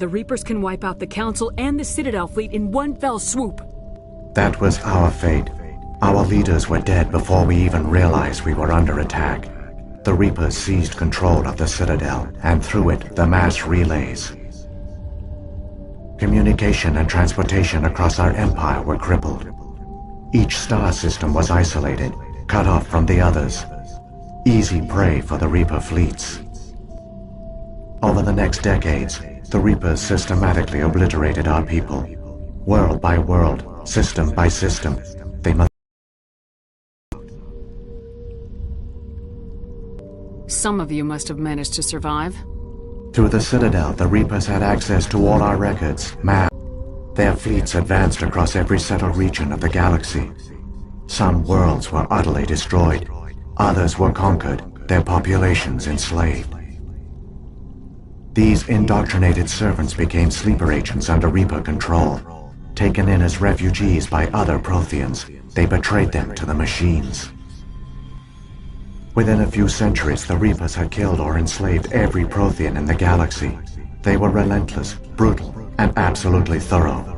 The Reapers can wipe out the Council and the Citadel fleet in one fell swoop. That was our fate. Our leaders were dead before we even realized we were under attack. The Reapers seized control of the Citadel, and through it, the mass relays. Communication and transportation across our empire were crippled. Each star system was isolated, cut off from the others. Easy prey for the Reaper fleets. Over the next decades, the Reapers systematically obliterated our people. World by world, system by system, they must. Some of you must have managed to survive. Through the Citadel, the Reapers had access to all our records, maps. Their fleets advanced across every settled region of the galaxy. Some worlds were utterly destroyed. Others were conquered, their populations enslaved. These indoctrinated servants became sleeper agents under Reaper control. Taken in as refugees by other Protheans, they betrayed them to the machines. Within a few centuries, the Reapers had killed or enslaved every Prothean in the galaxy. They were relentless, brutal, and absolutely thorough.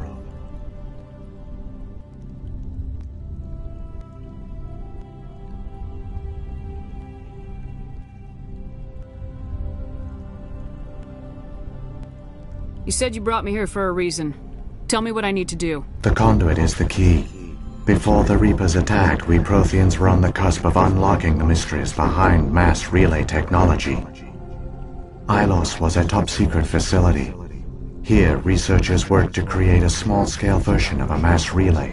You said you brought me here for a reason. Tell me what I need to do. The conduit is the key. Before the Reapers attacked, we Protheans were on the cusp of unlocking the mysteries behind mass relay technology. Ilos was a top-secret facility. Here, researchers worked to create a small-scale version of a mass relay,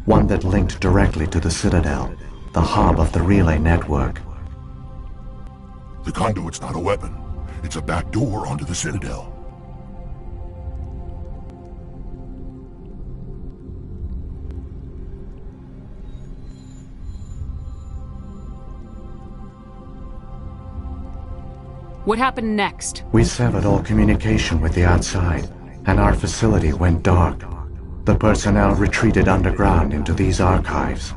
one that linked directly to the Citadel, the hub of the relay network. The conduit's not a weapon. It's a back door onto the Citadel. What happened next? We severed all communication with the outside, and our facility went dark. The personnel retreated underground into these archives.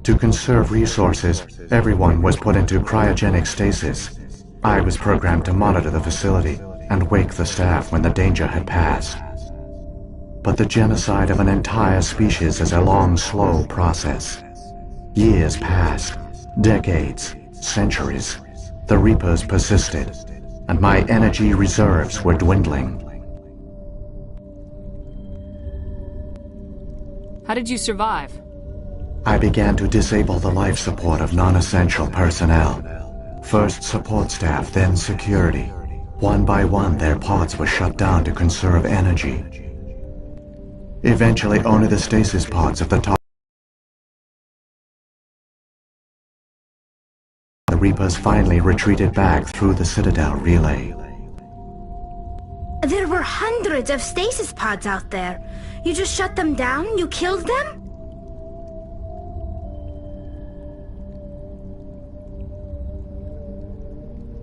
To conserve resources, everyone was put into cryogenic stasis. I was programmed to monitor the facility and wake the staff when the danger had passed. But the genocide of an entire species is a long, slow process. Years passed, decades, centuries. The Reapers persisted, and my energy reserves were dwindling. How did you survive? I began to disable the life support of non-essential personnel. First support staff, then security. One by one, their pods were shut down to conserve energy. Eventually, only the stasis pods of the top. The Reapers finally retreated back through the Citadel relay. There were hundreds of stasis pods out there. You just shut them down? You killed them?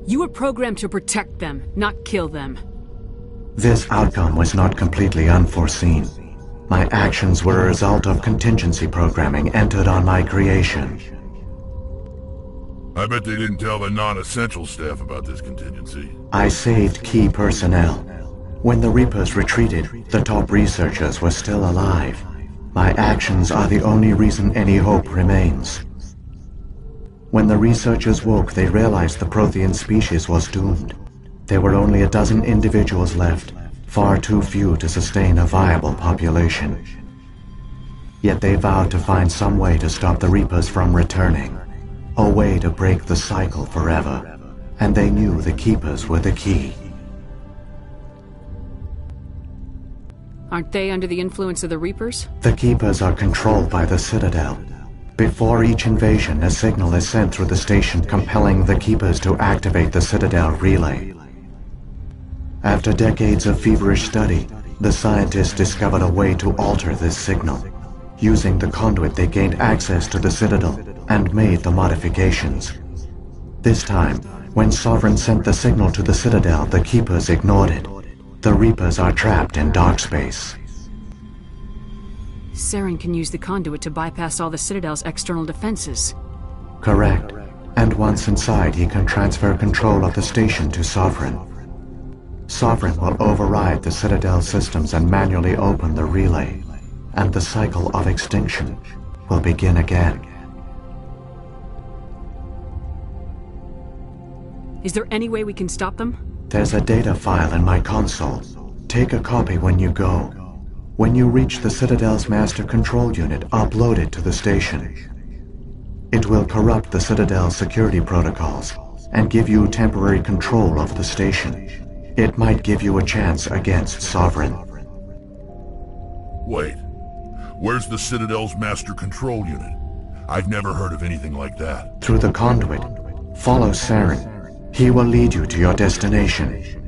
You were programmed to protect them, not kill them. This outcome was not completely unforeseen. My actions were a result of contingency programming entered on my creation. I bet they didn't tell the non-essential staff about this contingency. I saved key personnel. When the Reapers retreated, the top researchers were still alive. My actions are the only reason any hope remains. When the researchers woke, they realized the Prothean species was doomed. There were only a dozen individuals left, far too few to sustain a viable population. Yet they vowed to find some way to stop the Reapers from returning. A way to break the cycle forever. And they knew the Keepers were the key. Aren't they under the influence of the Reapers? The Keepers are controlled by the Citadel. Before each invasion, a signal is sent through the station compelling the Keepers to activate the Citadel relay. After decades of feverish study, the scientists discovered a way to alter this signal. Using the conduit, they gained access to the Citadel and made the modifications. This time, when Sovereign sent the signal to the Citadel, the Keepers ignored it. The Reapers are trapped in dark space. Saren can use the conduit to bypass all the Citadel's external defenses. Correct. And once inside, he can transfer control of the station to Sovereign. Sovereign will override the Citadel systems and manually open the relay, and the cycle of extinction will begin again. Is there any way we can stop them? There's a data file in my console. Take a copy when you go. When you reach the Citadel's master control unit, upload it to the station. It will corrupt the Citadel's security protocols and give you temporary control of the station. It might give you a chance against Sovereign. Wait. Where's the Citadel's master control unit? I've never heard of anything like that. Through the conduit, follow Saren. He will lead you to your destination.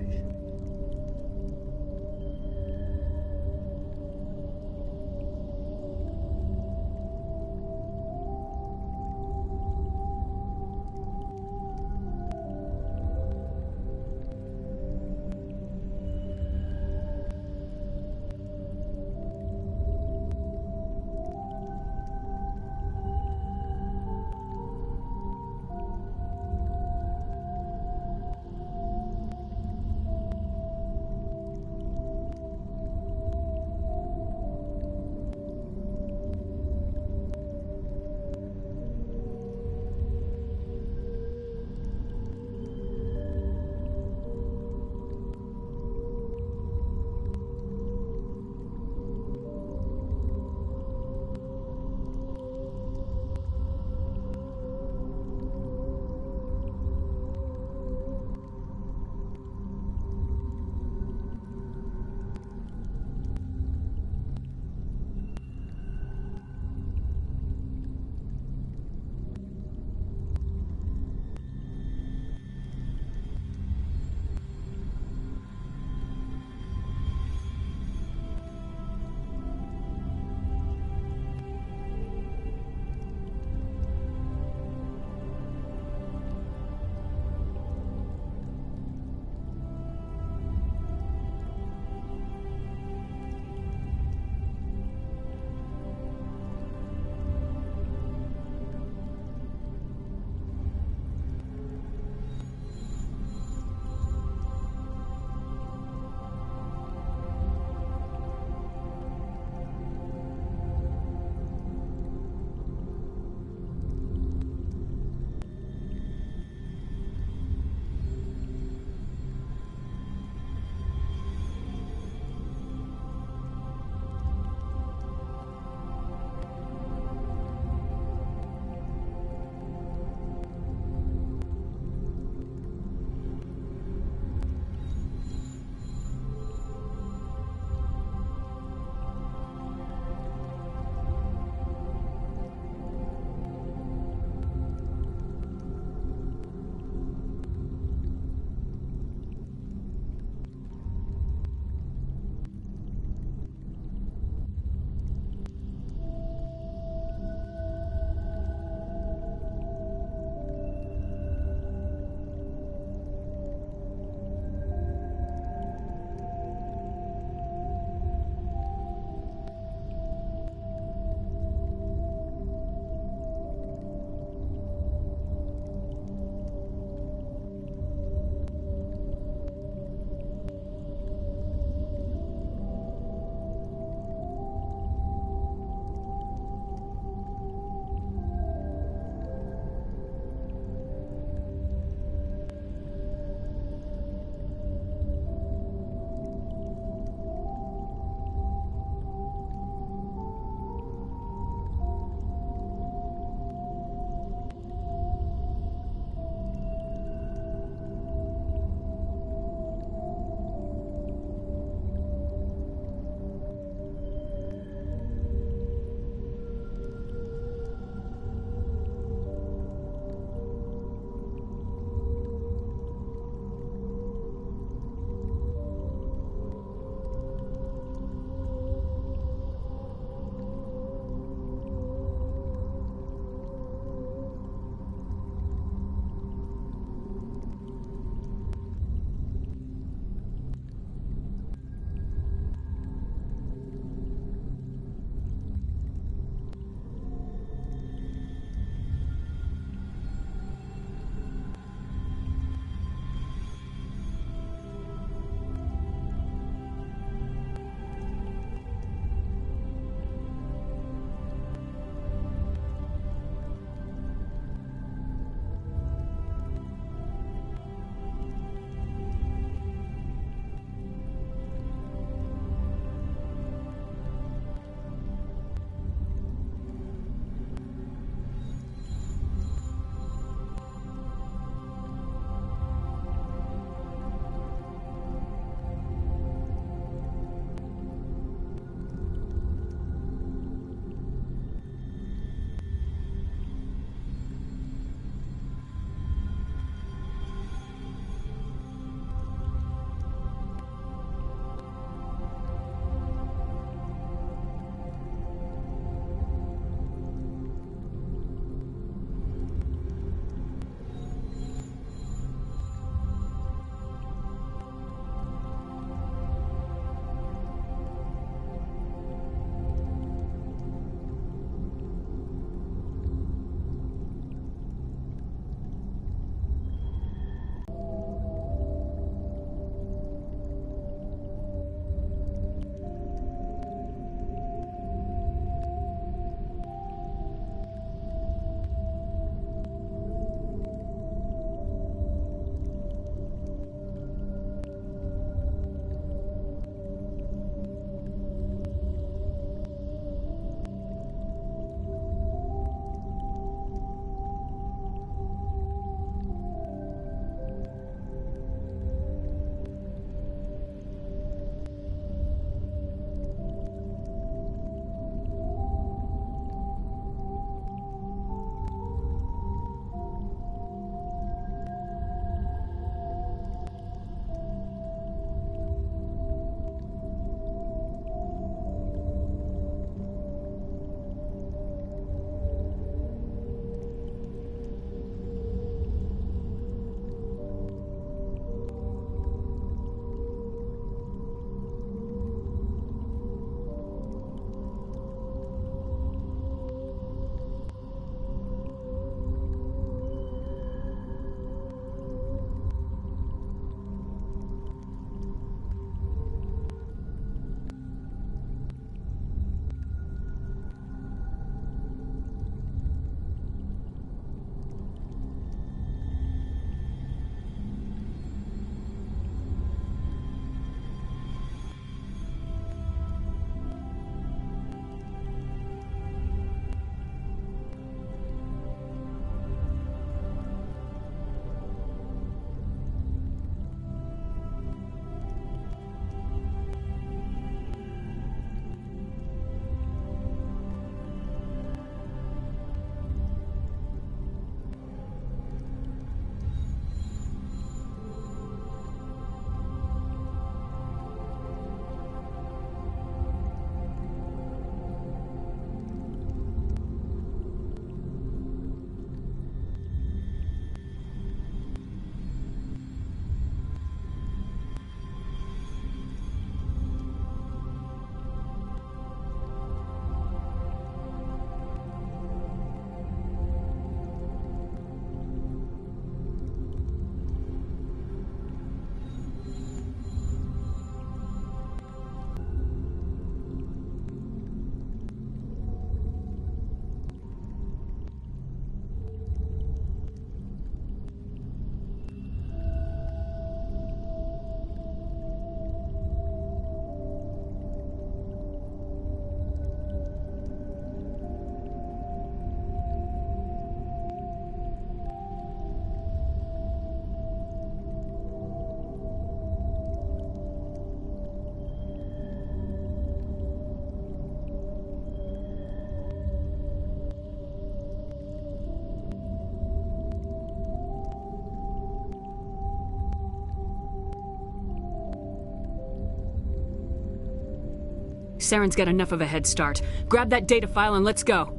Saren's got enough of a head start. Grab that data file and let's go.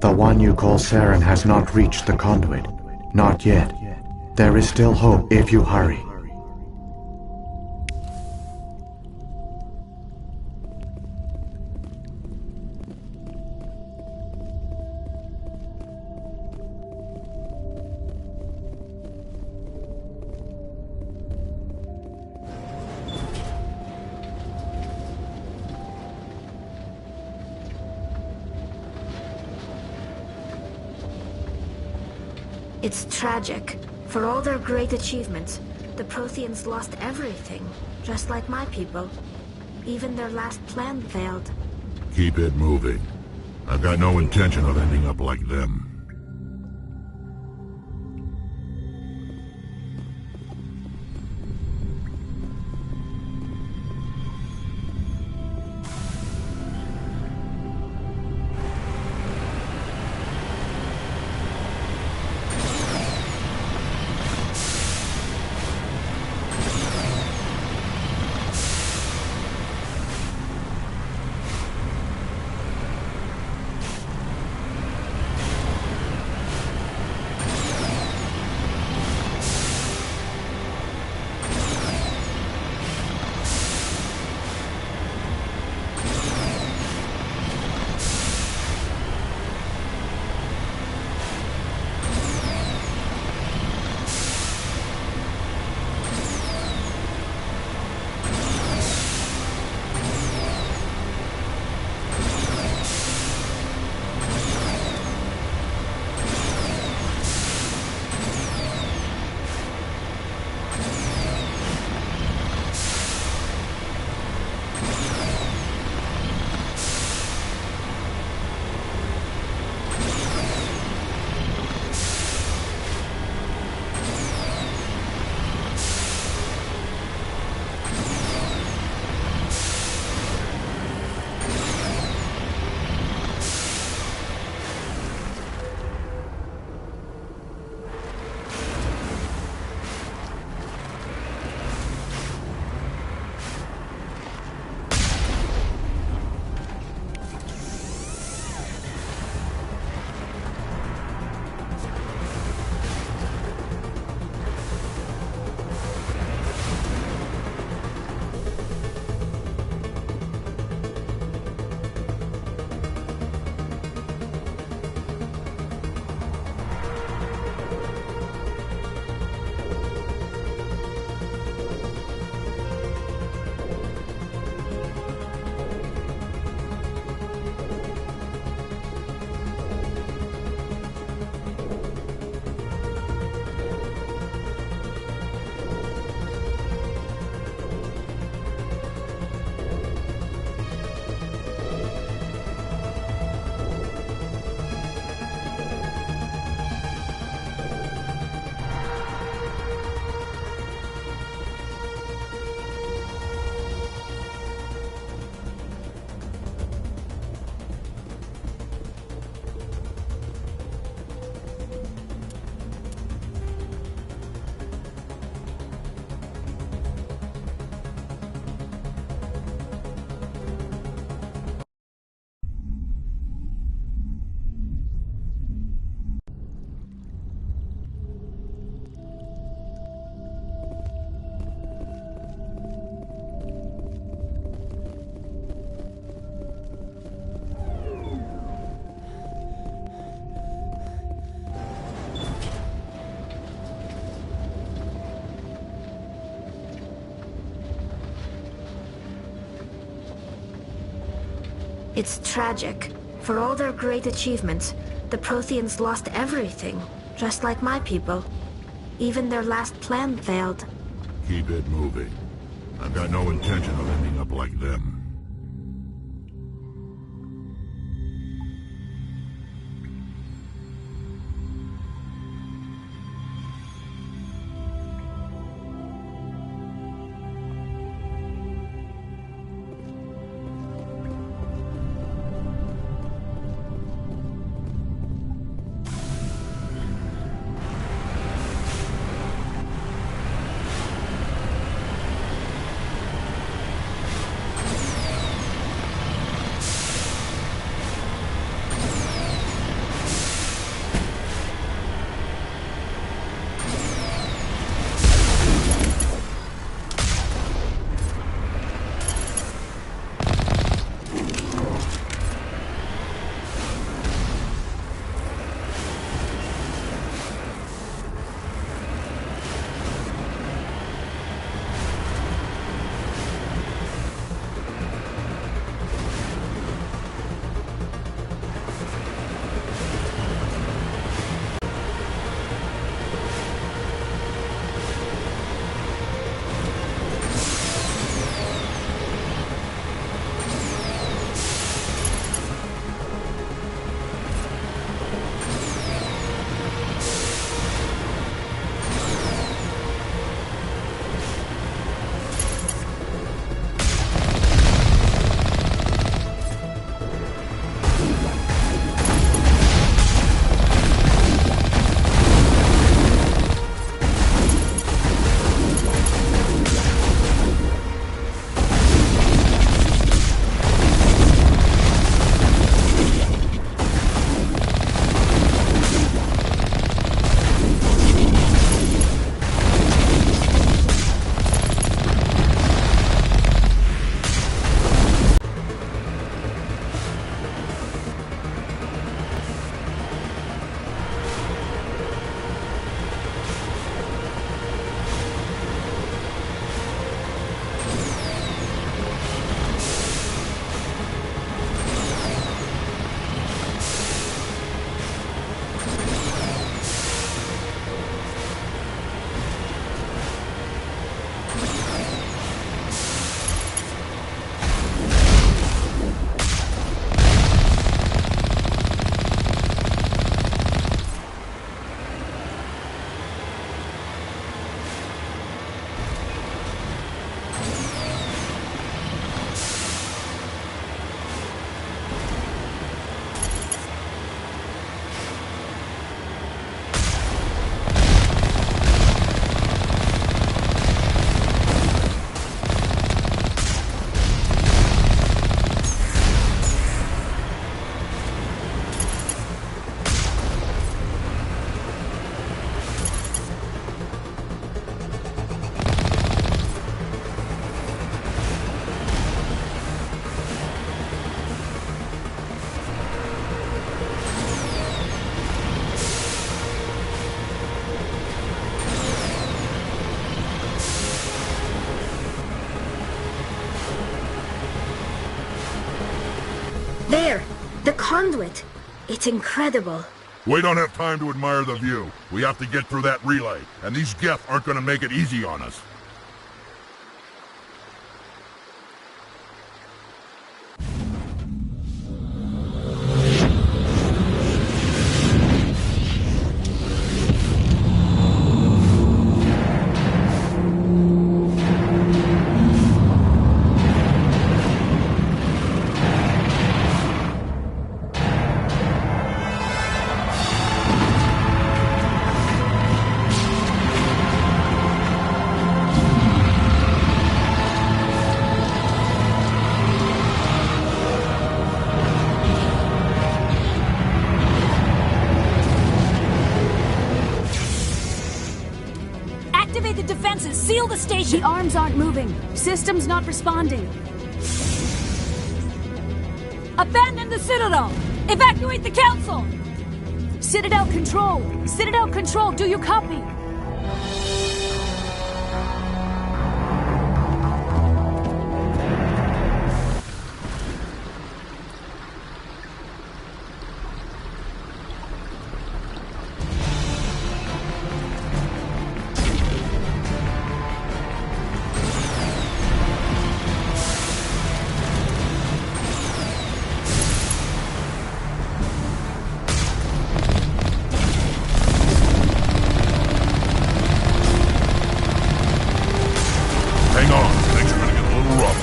The one you call Saren has not reached the conduit. Not yet. There is still hope if you hurry. It's tragic. For all their great achievements, the Protheans lost everything, just like my people. Even their last plan failed. Keep it moving. I've got no intention of ending up like them. It's tragic. For all their great achievements, the Protheans lost everything, just like my people. Even their last plan failed. Keep it moving. I've got no intention of ending up like them. conduit. It's incredible. We don't have time to admire the view. We have to get through that relay, and these Geth aren't gonna make it easy on us. Activate the defenses! Seal the station! The arms aren't moving. System's not responding. Abandon the Citadel! Evacuate the Council! Citadel Control! Citadel Control, do you copy? Hang on, things are gonna get a little rough.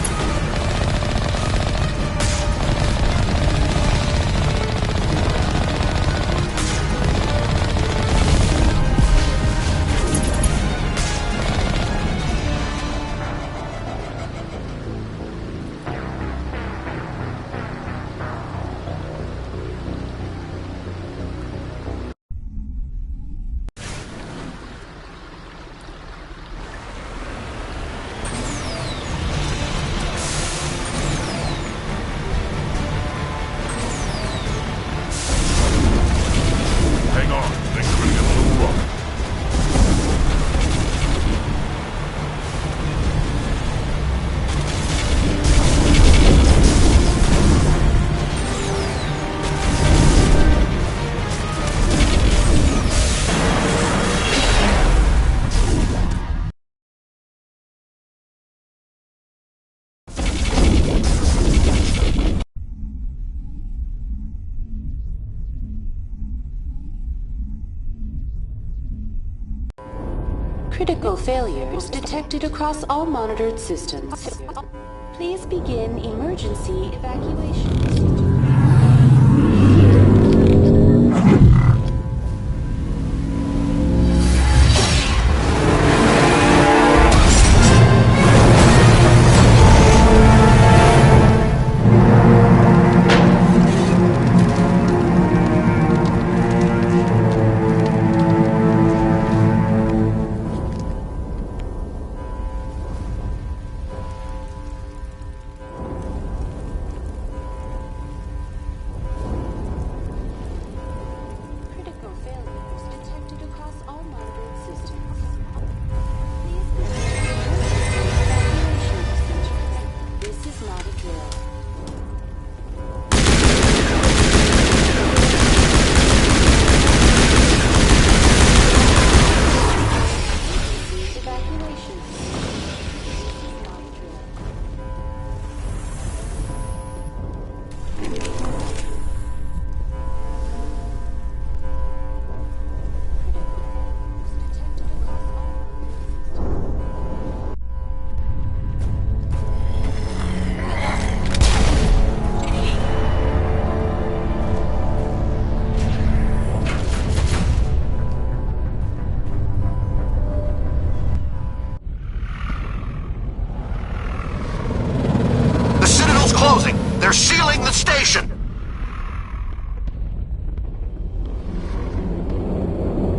Hang on, things are gonna get a little rough. Critical failures detected across all monitored systems. Please begin emergency evacuation. Critical failures detected across all monitored systems. Please begin emergency evacuation procedures. This is not a drill. Emergency evacuation procedures. This is not a drill. Detected across all systems. The Citadel's closing! They're sealing the station!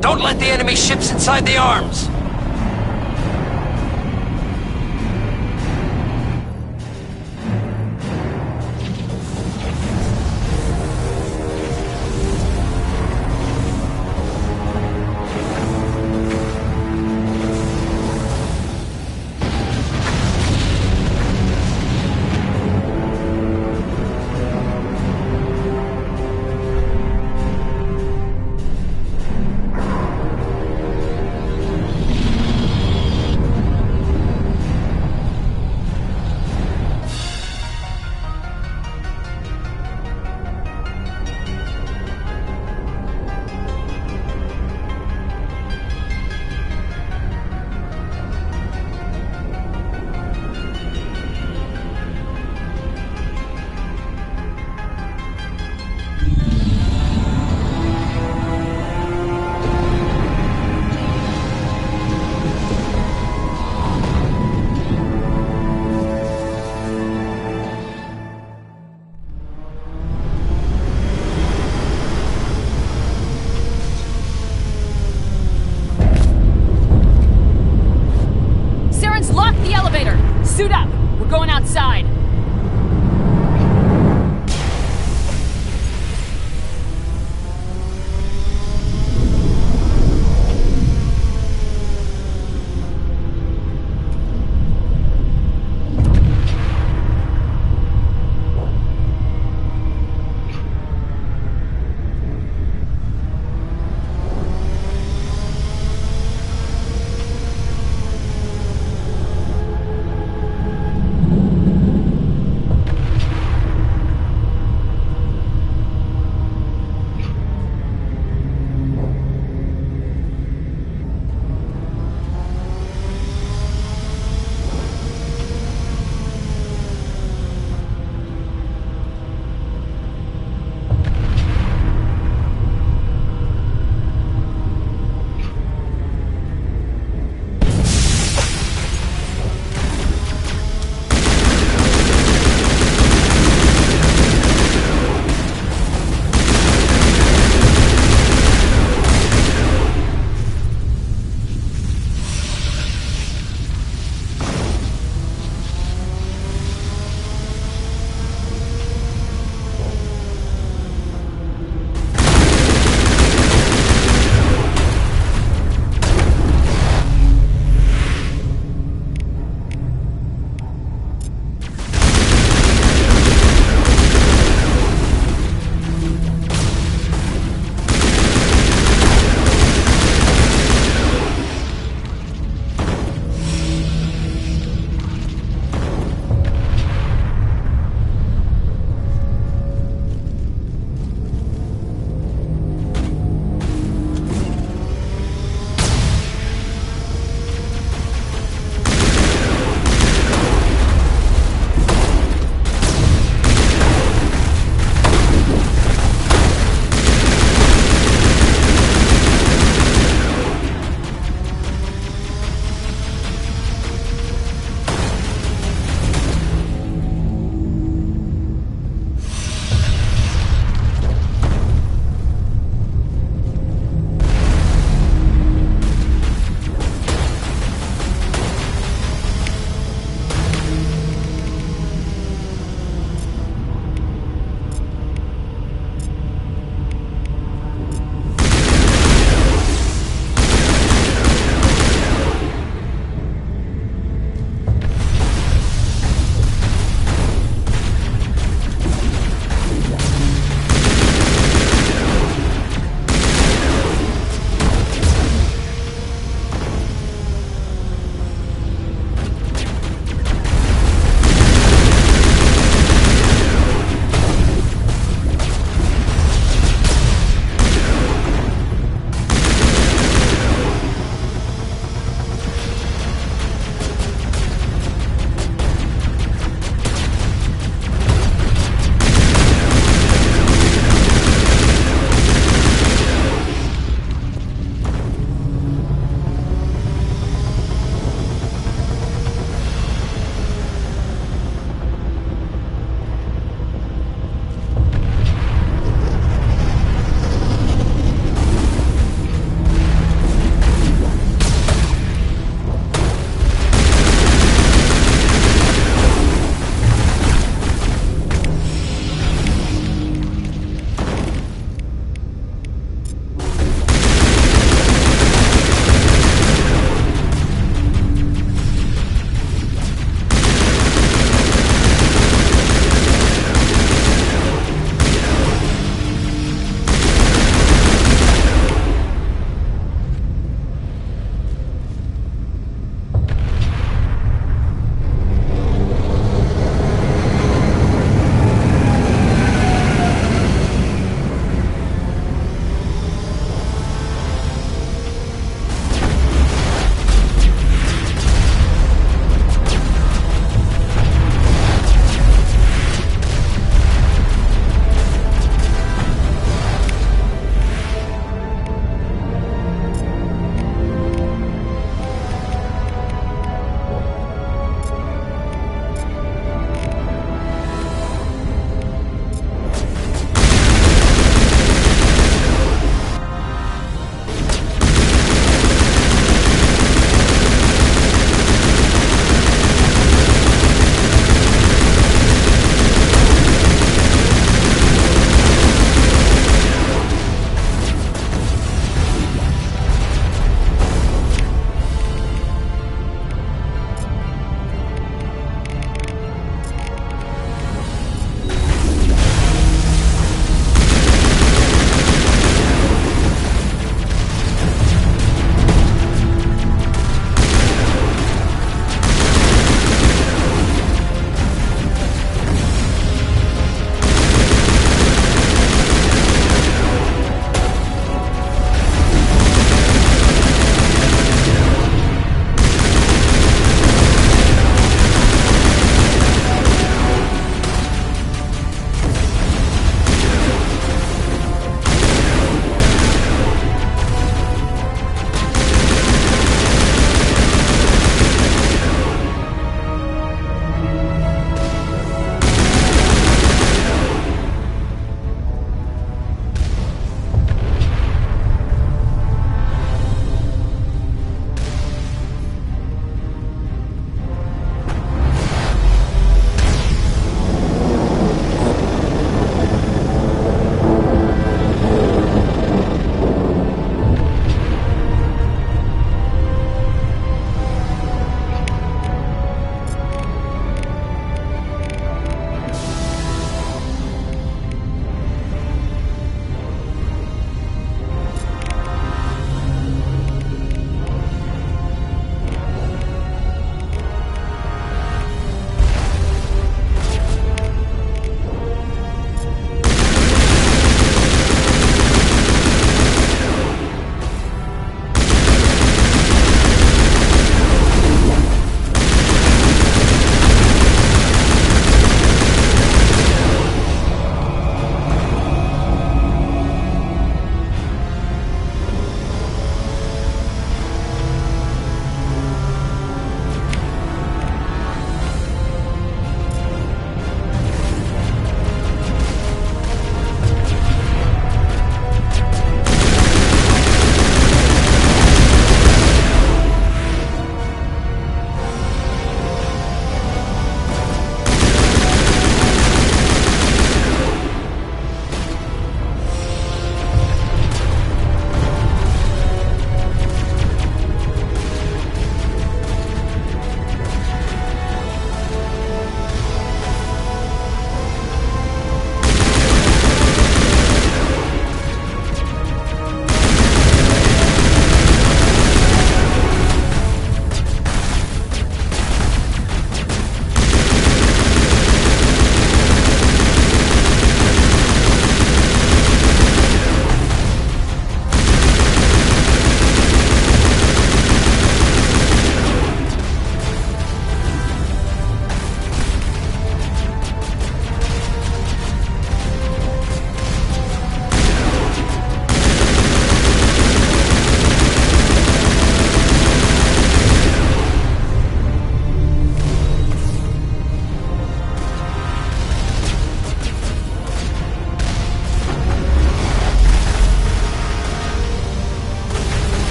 Don't let the enemy ships inside the arms!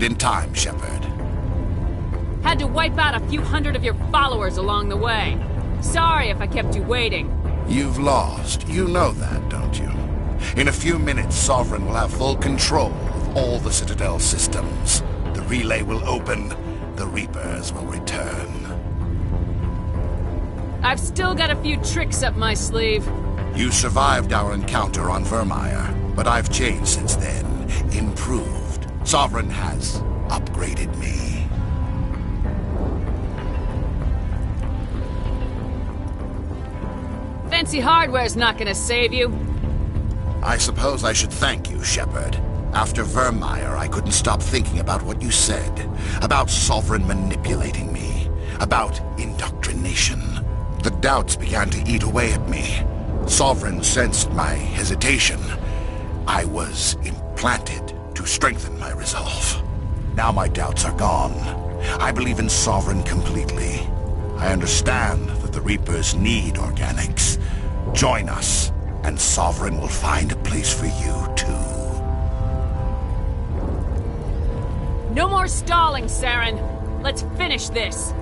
it in time, Shepard. Had to wipe out a few hundred of your followers along the way. Sorry if I kept you waiting. You've lost. You know that, don't you? In a few minutes, Sovereign will have full control of all the Citadel systems. The relay will open. The Reapers will return. I've still got a few tricks up my sleeve. You survived our encounter on Vermeer, but I've changed since then. Improved. Sovereign has upgraded me. Fancy hardware's not gonna save you. I suppose I should thank you, Shepard. After Vermeer, I couldn't stop thinking about what you said. About Sovereign manipulating me. About indoctrination. The doubts began to eat away at me. Sovereign sensed my hesitation. I was implanted to strengthen my resolve. Now my doubts are gone. I believe in Sovereign completely. I understand that the Reapers need organics. Join us, and Sovereign will find a place for you, too. No more stalling, Saren. Let's finish this.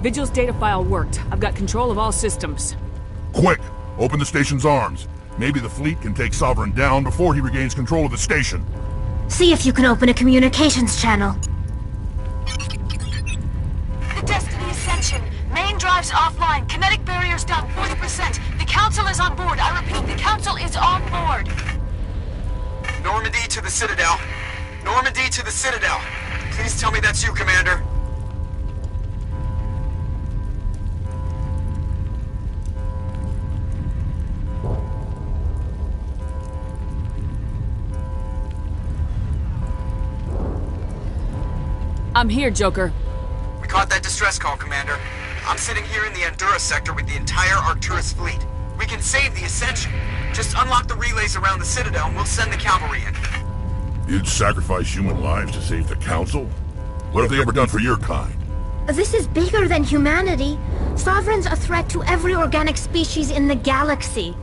Vigil's data file worked. I've got control of all systems. Quick! Open the station's arms. Maybe the fleet can take Sovereign down before he regains control of the station. See if you can open a communications channel. The Destiny Ascension. Main drives offline. Kinetic barriers down 40%. The Council is on board. I repeat, the Council is on board. Normandy to the Citadel. Normandy to the Citadel. Please tell me that's you, Commander. I'm here, Joker. We caught that distress call, Commander. I'm sitting here in the Honduras sector with the entire Arcturus fleet. We can save the Ascension. Just unlock the relays around the Citadel and we'll send the cavalry in. You'd sacrifice human lives to save the Council? What have they ever done for your kind? This is bigger than humanity. Sovereign's a threat to every organic species in the galaxy.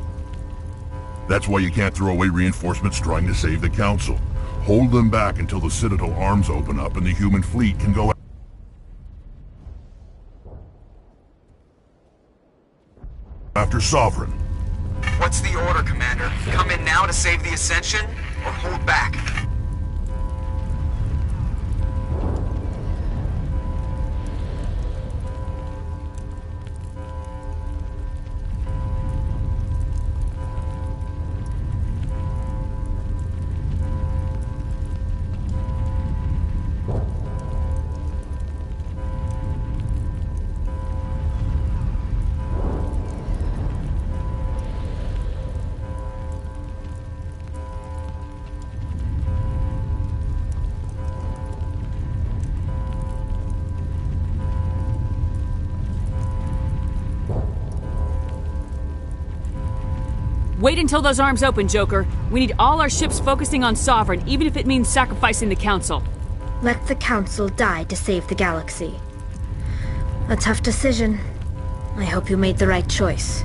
That's why you can't throw away reinforcements trying to save the Council. Hold them back until the Citadel arms open up and the human fleet can go after Sovereign. What's the order, Commander? Come in now to save the Ascension, or hold back? Wait until those arms open, Joker. We need all our ships focusing on Sovereign, even if it means sacrificing the Council. Let the Council die to save the galaxy. A tough decision. I hope you made the right choice.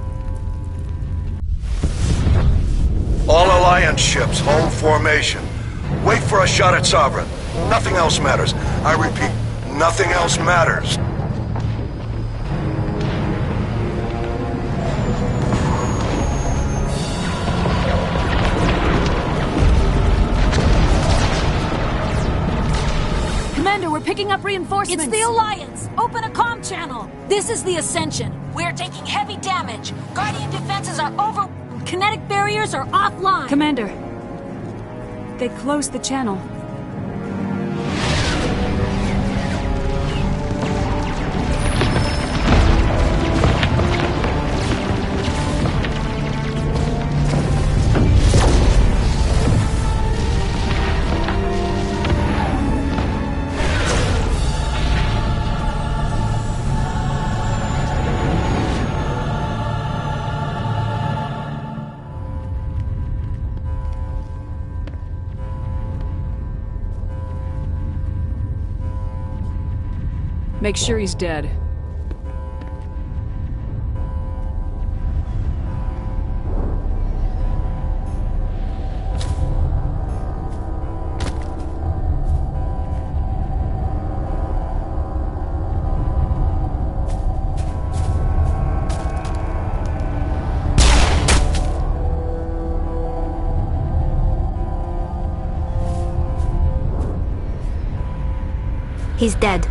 All Alliance ships, hold formation. Wait for a shot at Sovereign. Nothing else matters. I repeat, nothing else matters. Commander, we're picking up reinforcements. It's the Alliance! Open a comm channel! This is the Ascension. We're taking heavy damage. Guardian defenses are over... Kinetic barriers are offline. Commander, they closed the channel. Make sure he's dead. He's dead.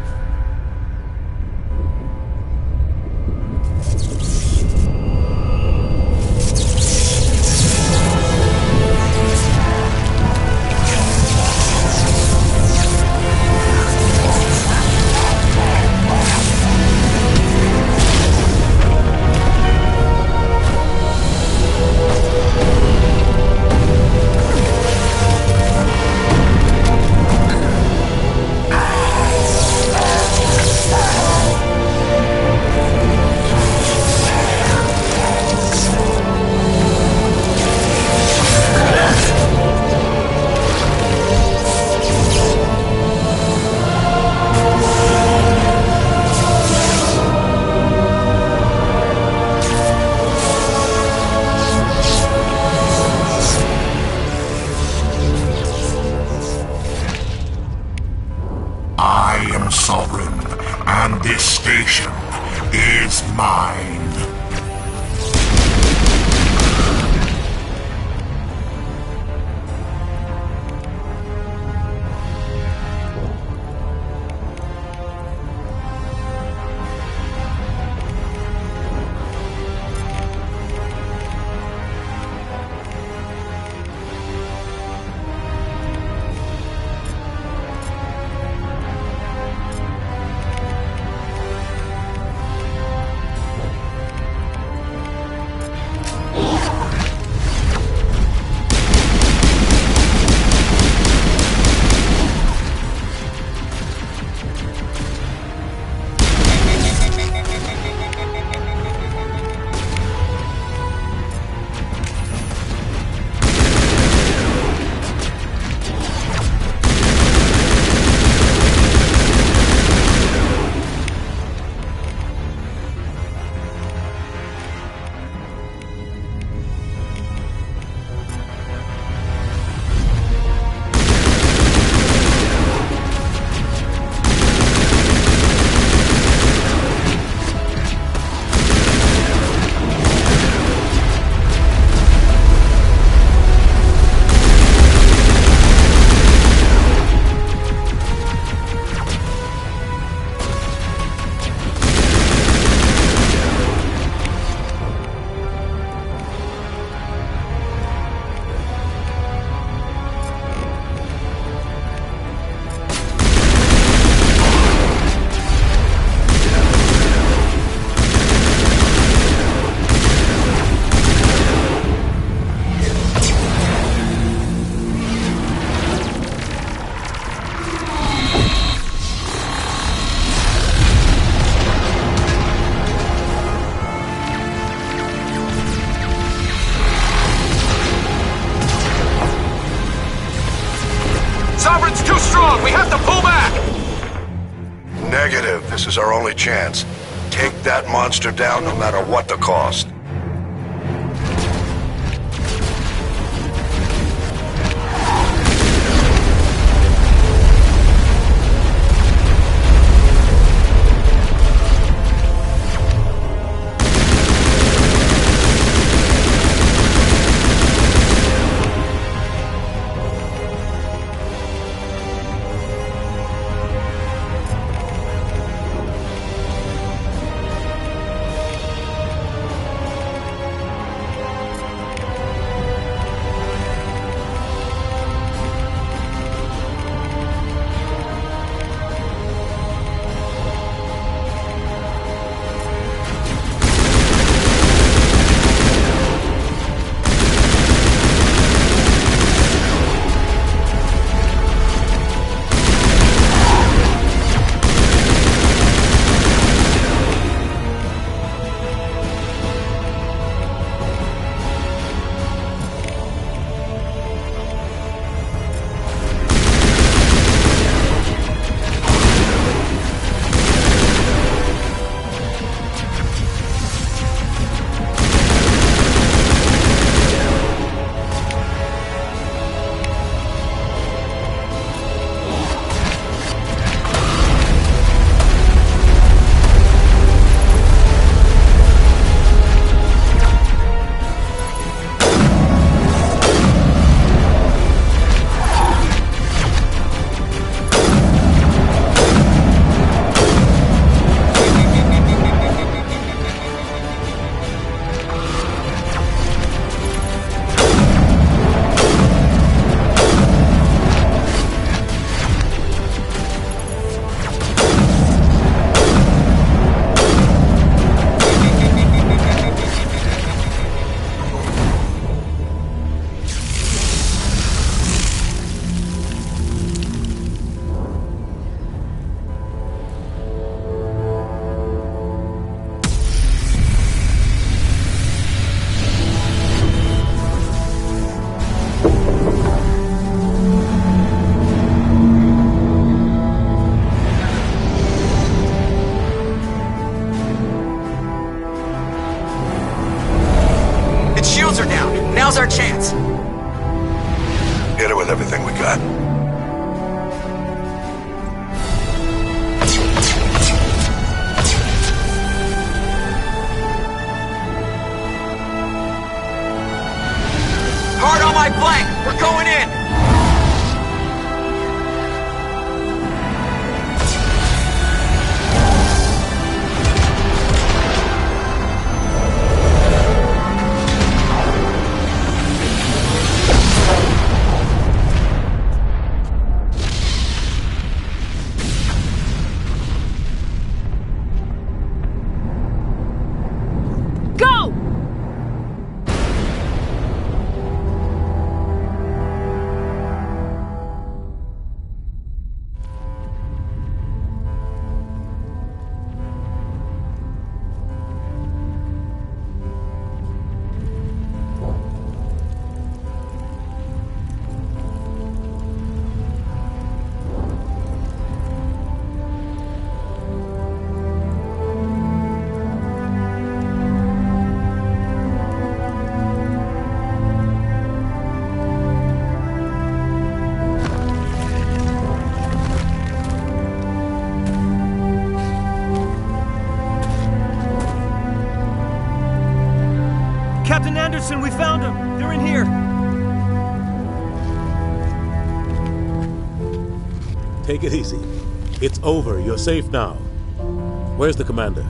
Sovereign, and this station is mine. strong! We have to pull back! Negative. This is our only chance. Take that monster down no matter what the cost. Now's our chance. Hit it with everything we got. Hard on my flank. We're going in. Captain Anderson, we found them! They're in here! Take it easy. It's over. You're safe now. Where's the commander?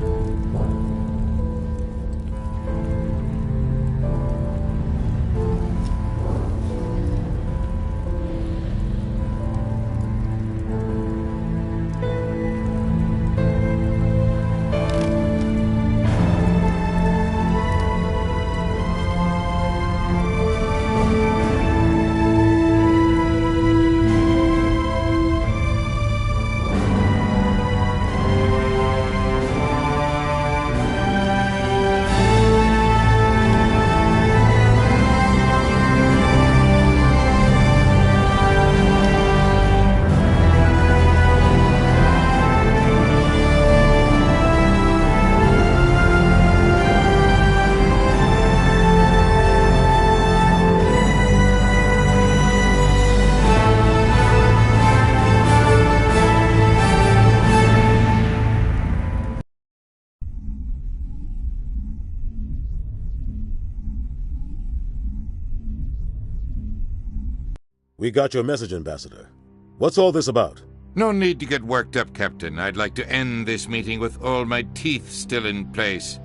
We got your message, Ambassador. What's all this about? No need to get worked up, Captain. I'd like to end this meeting with all my teeth still in place.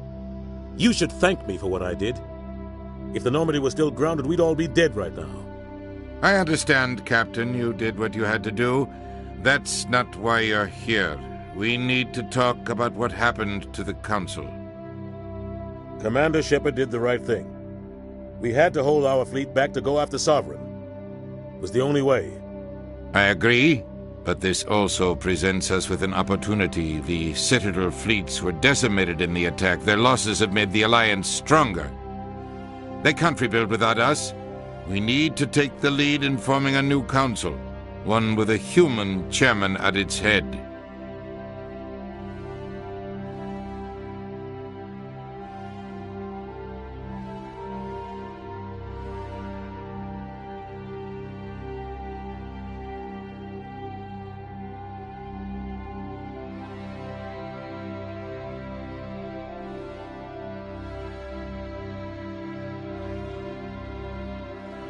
You should thank me for what I did. If the Normandy was still grounded, we'd all be dead right now. I understand, Captain. You did what you had to do. That's not why you're here. We need to talk about what happened to the Council. Commander Shepard did the right thing. We had to hold our fleet back to go after Sovereign. It was the only way. I agree, but this also presents us with an opportunity. The Citadel fleets were decimated in the attack. Their losses have made the Alliance stronger. They can't rebuild without us. We need to take the lead in forming a new council, one with a human chairman at its head.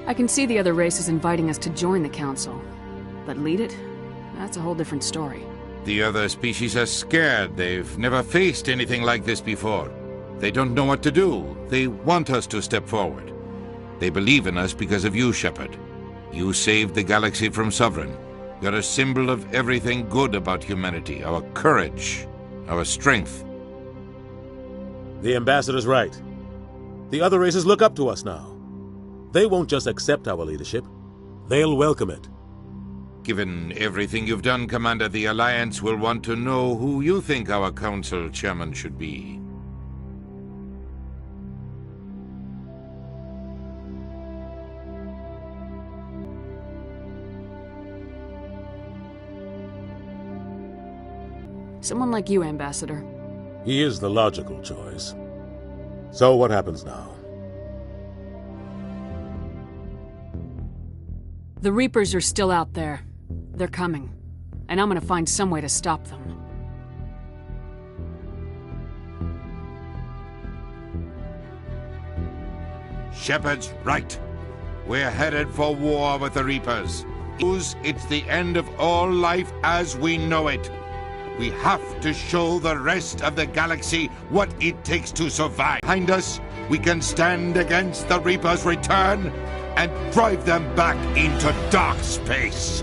I can see the other races inviting us to join the Council. But lead it? That's a whole different story. The other species are scared. They've never faced anything like this before. They don't know what to do. They want us to step forward. They believe in us because of you, Shepard. You saved the galaxy from Sovereign. You're a symbol of everything good about humanity. Our courage, our strength. The Ambassador's right. The other races look up to us now. They won't just accept our leadership. They'll welcome it. Given everything you've done, Commander, the Alliance will want to know who you think our Council Chairman should be. Someone like you, Ambassador. He is the logical choice. So what happens now? The Reapers are still out there. They're coming. And I'm gonna find some way to stop them. Shepard's right. We're headed for war with the Reapers. It's the end of all life as we know it. We have to show the rest of the galaxy what it takes to survive. Behind us, we can stand against the Reapers' return and drive them back into dark space.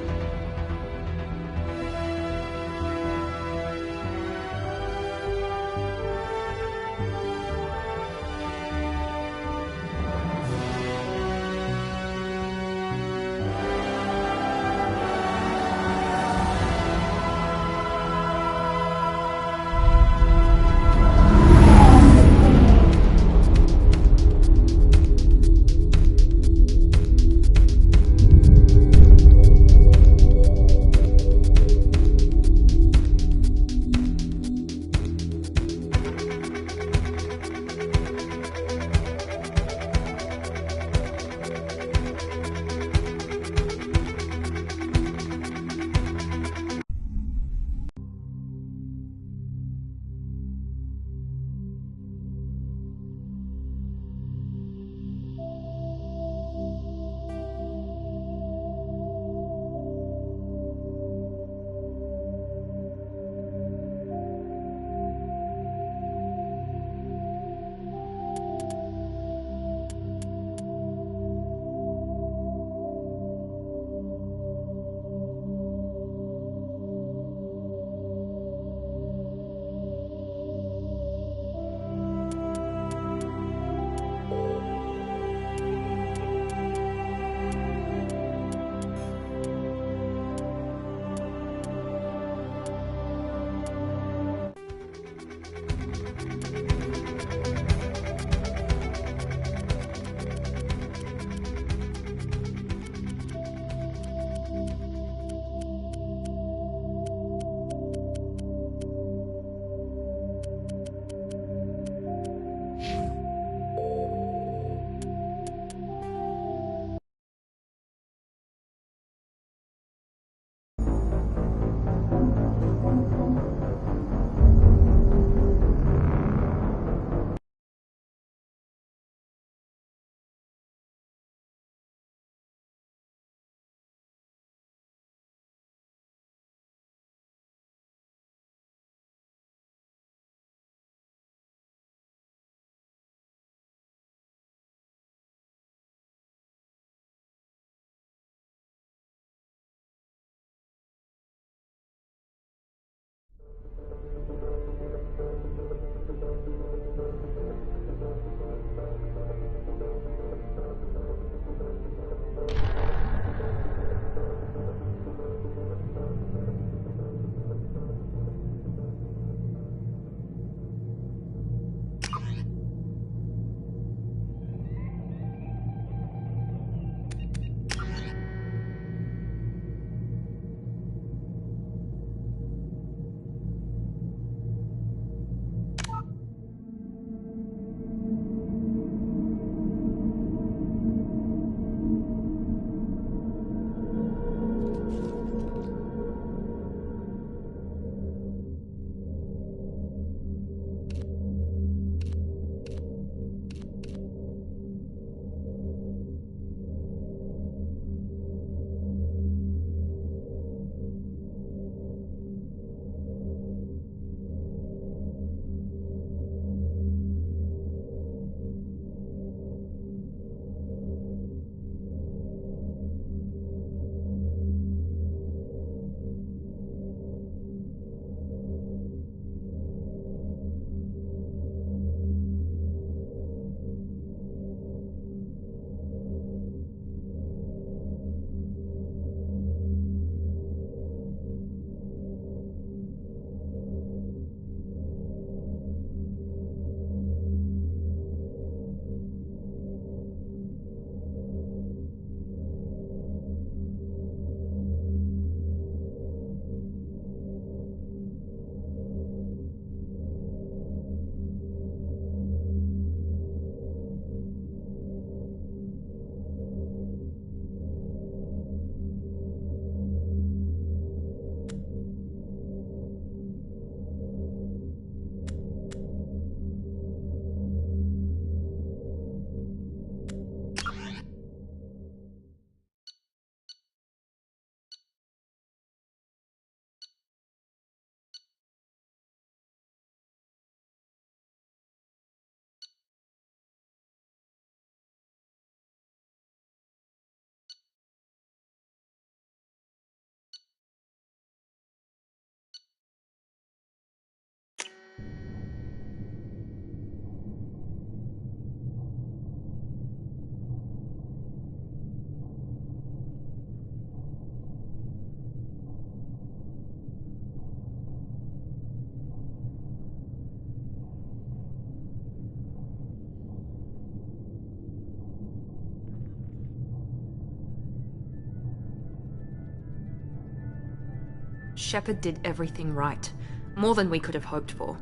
Shepard did everything right. More than we could have hoped for.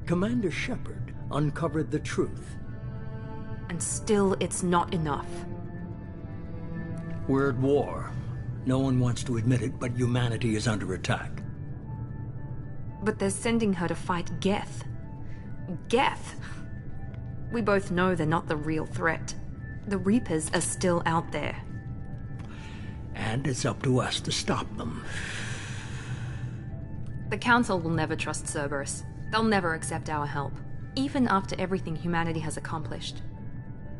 Commander Shepard uncovered the truth. And still, it's not enough. We're at war. No one wants to admit it, but humanity is under attack. But they're sending her to fight Geth. Geth! We both know they're not the real threat. The Reapers are still out there. And it's up to us to stop them. The Council will never trust Cerberus. They'll never accept our help, even after everything humanity has accomplished.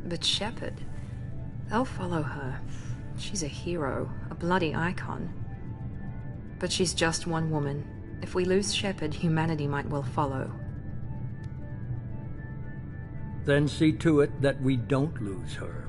But Shepard, they'll follow her. She's a hero, a bloody icon. But she's just one woman. If we lose Shepard, humanity might well follow. Then see to it that we don't lose her.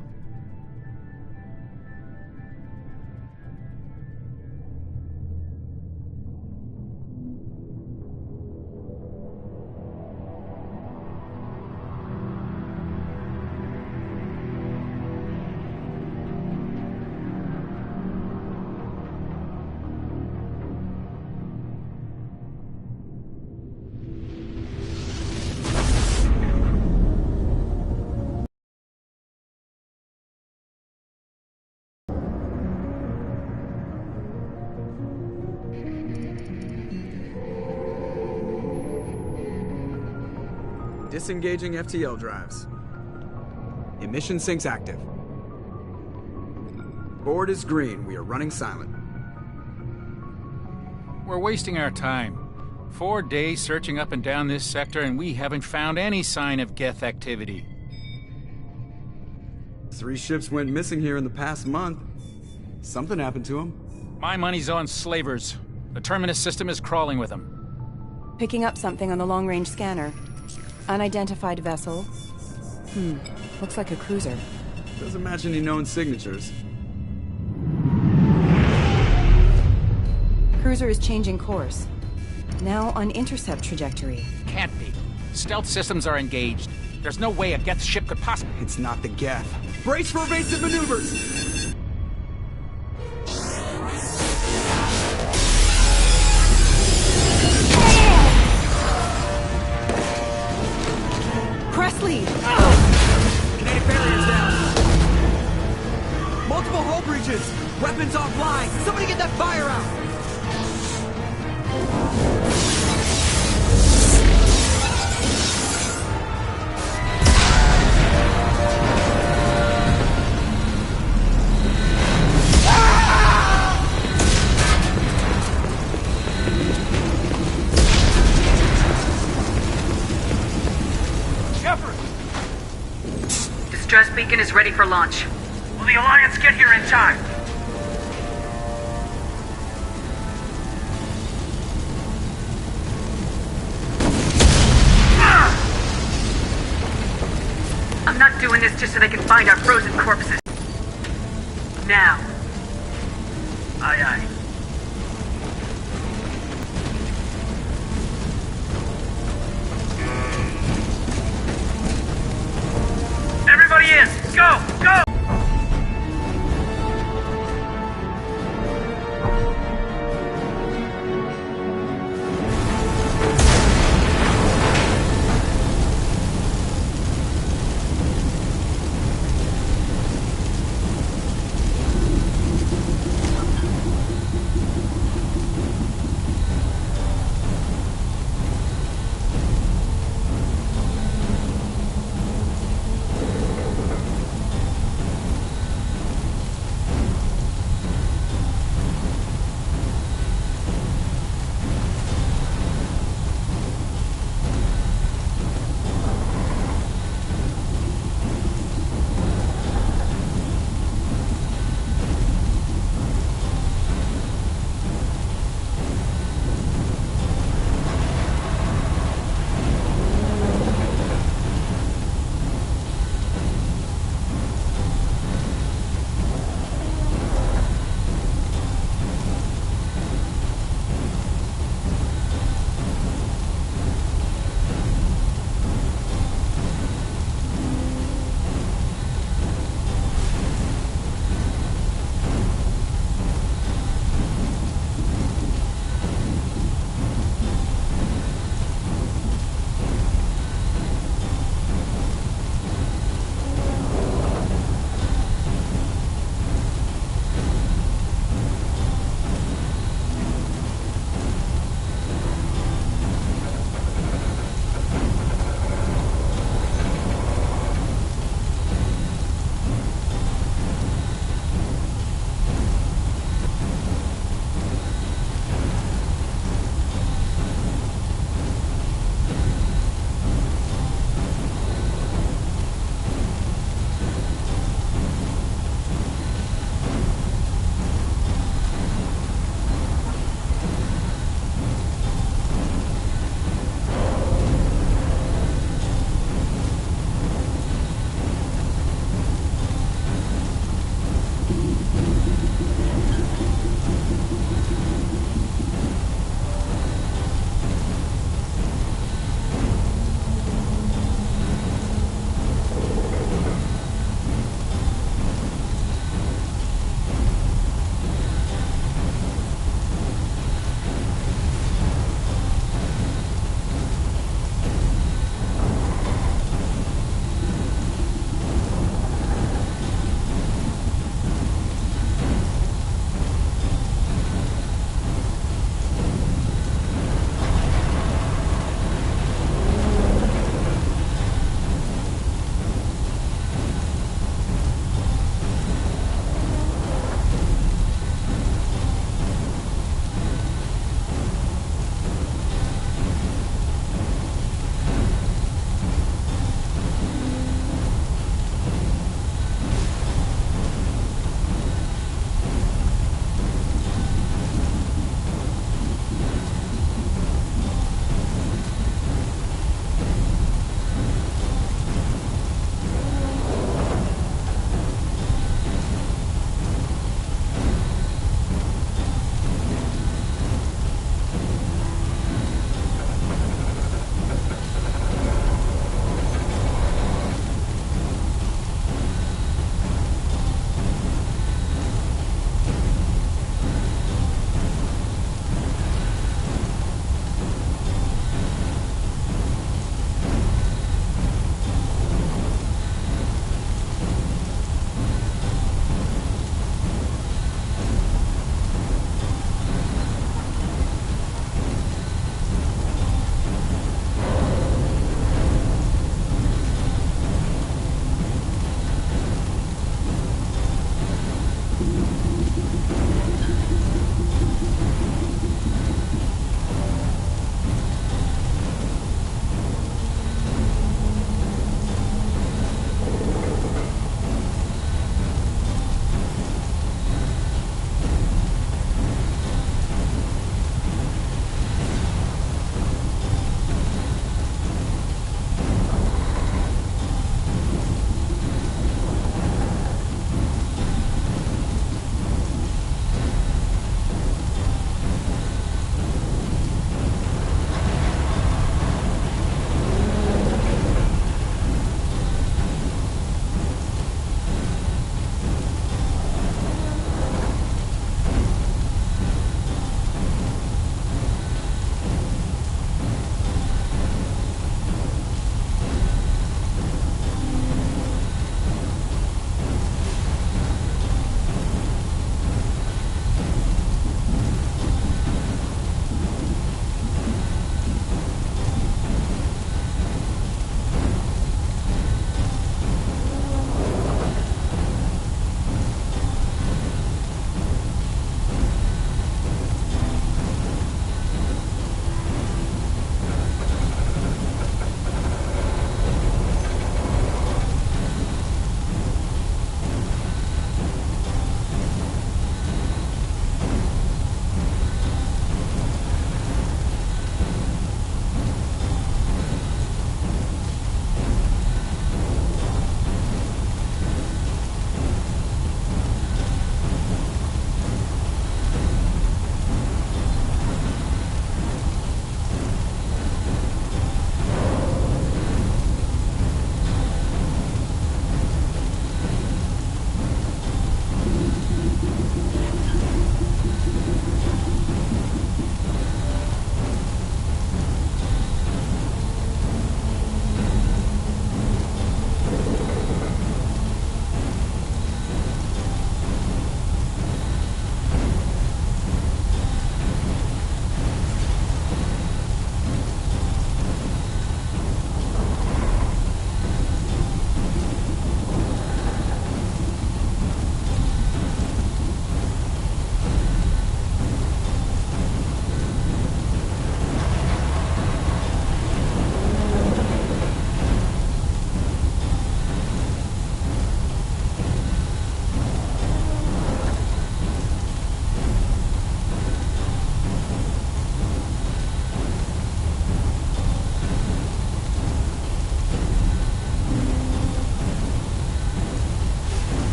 Disengaging FTL drives. Emission sinks active. Board is green. We are running silent. We're wasting our time. 4 days searching up and down this sector, and we haven't found any sign of Geth activity. 3 ships went missing here in the past month. Something happened to them. My money's on slavers. The Terminus system is crawling with them. Picking up something on the long-range scanner. Unidentified vessel. Looks like a cruiser. Doesn't match any known signatures. Cruiser is changing course. Now on intercept trajectory. Can't be. Stealth systems are engaged. There's no way a Geth ship could possibly... It's not the Geth. Brace for evasive maneuvers! Presley! Kinetic barriers down. Multiple hull breaches. Weapons offline. Somebody get that fire out. Distress beacon is ready for launch. Will the Alliance get here in time? I'm not doing this just so they can find our frozen corpses. Now. Aye, aye. Everybody in! Go! Go!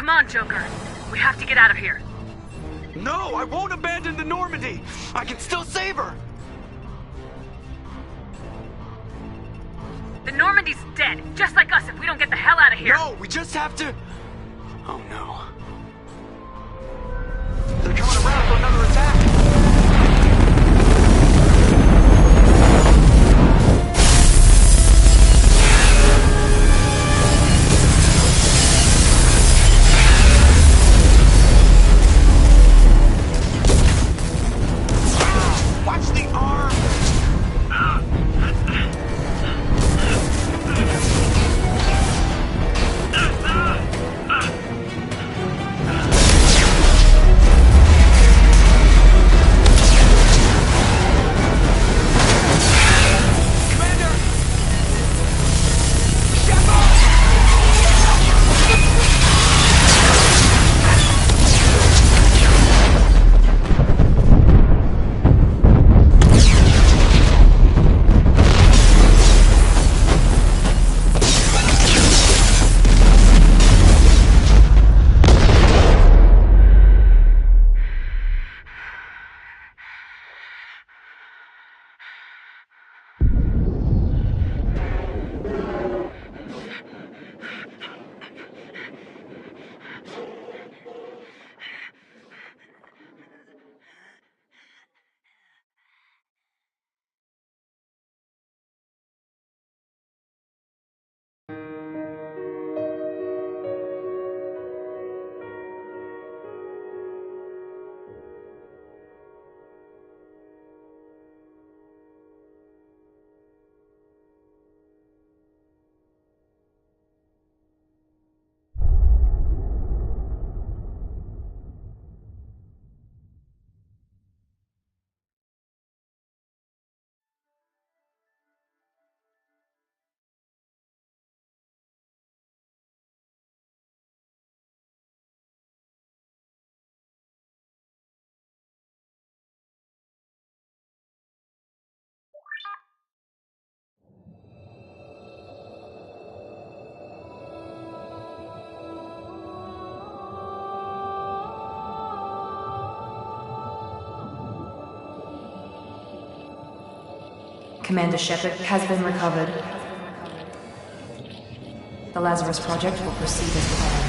Come on, Joker. We have to get out of here. No, I won't abandon the Normandy! I can still save her! The Normandy's dead, just like us if we don't get the hell out of here. No, we just have to... Oh no. They're coming around for another attack! Watch the arm! Commander Shepard has been recovered. The Lazarus Project will proceed as planned.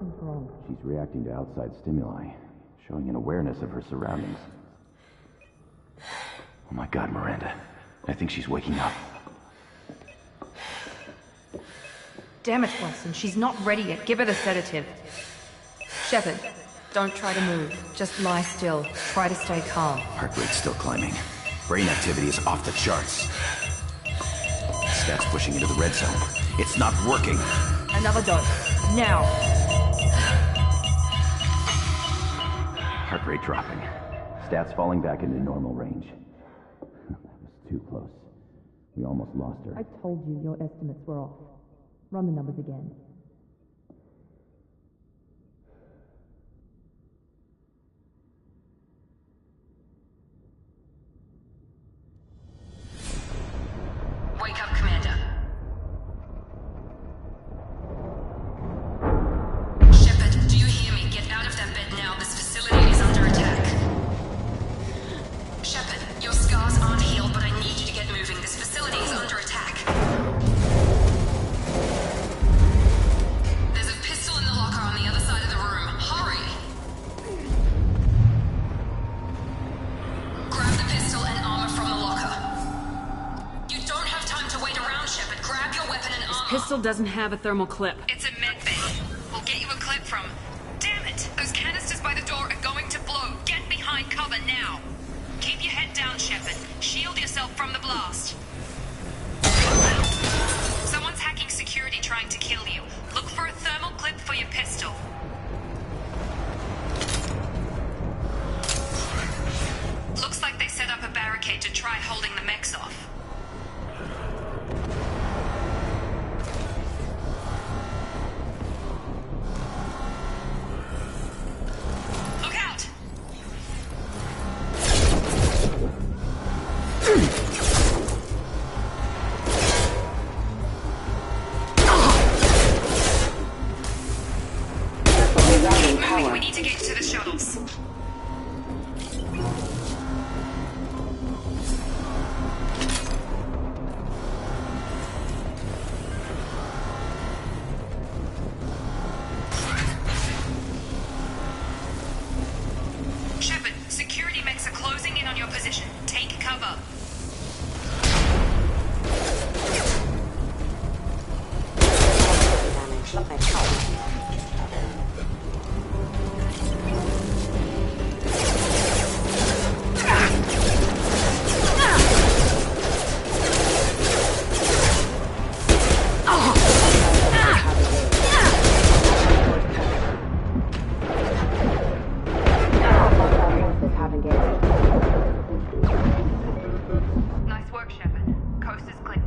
Something's wrong. She's reacting to outside stimuli, showing an awareness of her surroundings. Oh my god, Miranda. I think she's waking up. Damn it, Watson. She's not ready yet. Give her the sedative. Shepard, don't try to move. Just lie still. Try to stay calm. Heart rate's still climbing. Brain activity is off the charts. Stats pushing into the red zone. It's not working. Another dose. Now. Heart rate dropping. Stats falling back into normal range. That was too close. We almost lost her. I told you your estimates were off. Run the numbers again. Wake up, Commander. Shepard, do you hear me? Get out of that bed now. This facility is under attack. Shepard, your scars aren't healed, but I need you to get moving. This facility is under attack. There's a pistol in the locker on the other side of the room. Hurry! Grab the pistol and armor from the locker. You don't have time to wait around, Shepard. Grab your weapon and armor. Pistol doesn't have a thermal clip. It's a med bay. We'll get you a clip from... Damn it! Those canisters by the door are going to blow. Get behind cover now. Keep your head down, Shepard. Shield yourself from the blast. Someone's hacking security trying to kill you. Look for a thermal clip for your pistol. Looks like they set up a barricade to try holding the mechs off. Look out! Keep moving, we need to get to the shuttles. Shepard, security mechs are closing in on your position. Take cover. Nice work, Shepard. Coast is clear.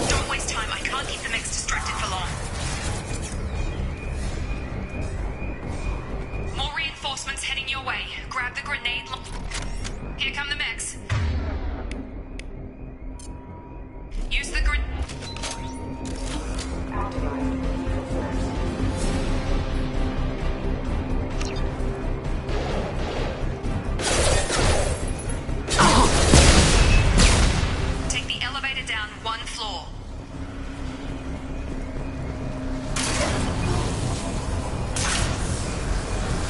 Don't waste time. I can't keep the mechs distracted for long. More reinforcements heading your way. Grab the grenade. Here come the mechs. Use the grenade. Take the elevator down one floor.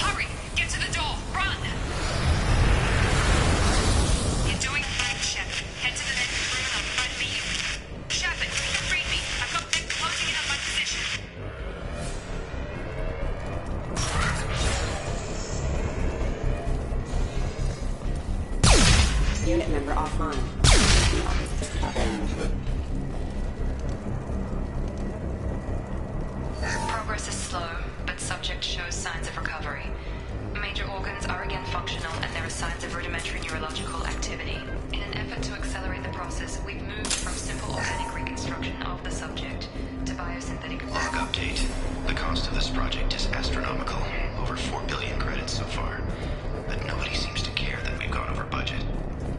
Hurry! Get to the door! Run! You're doing fine, Shepard. Head to the next room and I'll try to beat you. Shepard, read me. I've got them closing in on my position. Unit member offline. Progress is slow, but subject shows signs of recovery. Major organs are again functional, and there are signs of rudimentary neurological activity. In an effort to accelerate the process, we've moved from simple organic reconstruction of the subject to biosynthetic... Log update. The cost of this project is astronomical. Over 4 billion credits so far. But nobody seems to care that we've gone over budget.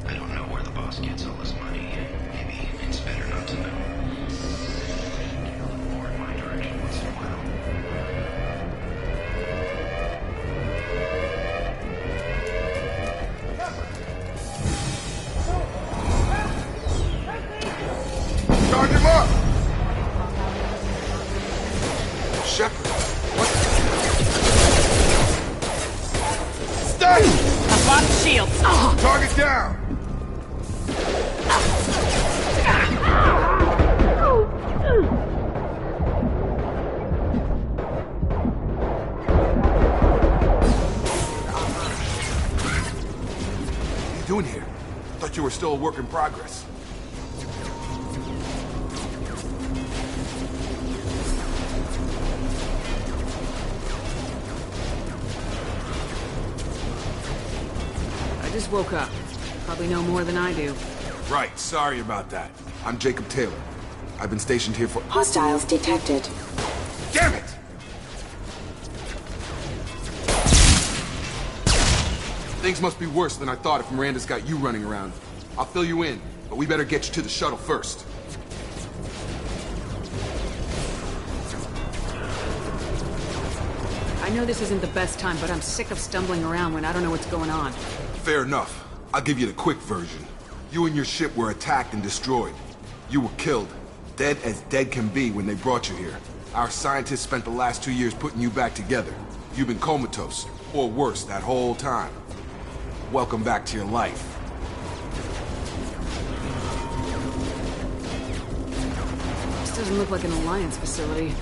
I don't know where the boss gets all his money. Maybe it's better not to know. More in my direction once in a while. Charge him up! Shepard, what? Stay! I've lost shields. Target down! What are you doing here? Thought you were still a work in progress. I just woke up. Probably know more than I do. Right, sorry about that. I'm Jacob Taylor. I've been stationed here for... Hostiles detected. Damn it! Things must be worse than I thought if Miranda's got you running around. I'll fill you in, but we better get you to the shuttle first. I know this isn't the best time, but I'm sick of stumbling around when I don't know what's going on. Fair enough. I'll give you the quick version. You and your ship were attacked and destroyed. You were killed. Dead as dead can be when they brought you here. Our scientists spent the last 2 years putting you back together. You've been comatose, or worse, that whole time. Welcome back to your life. This doesn't look like an Alliance facility.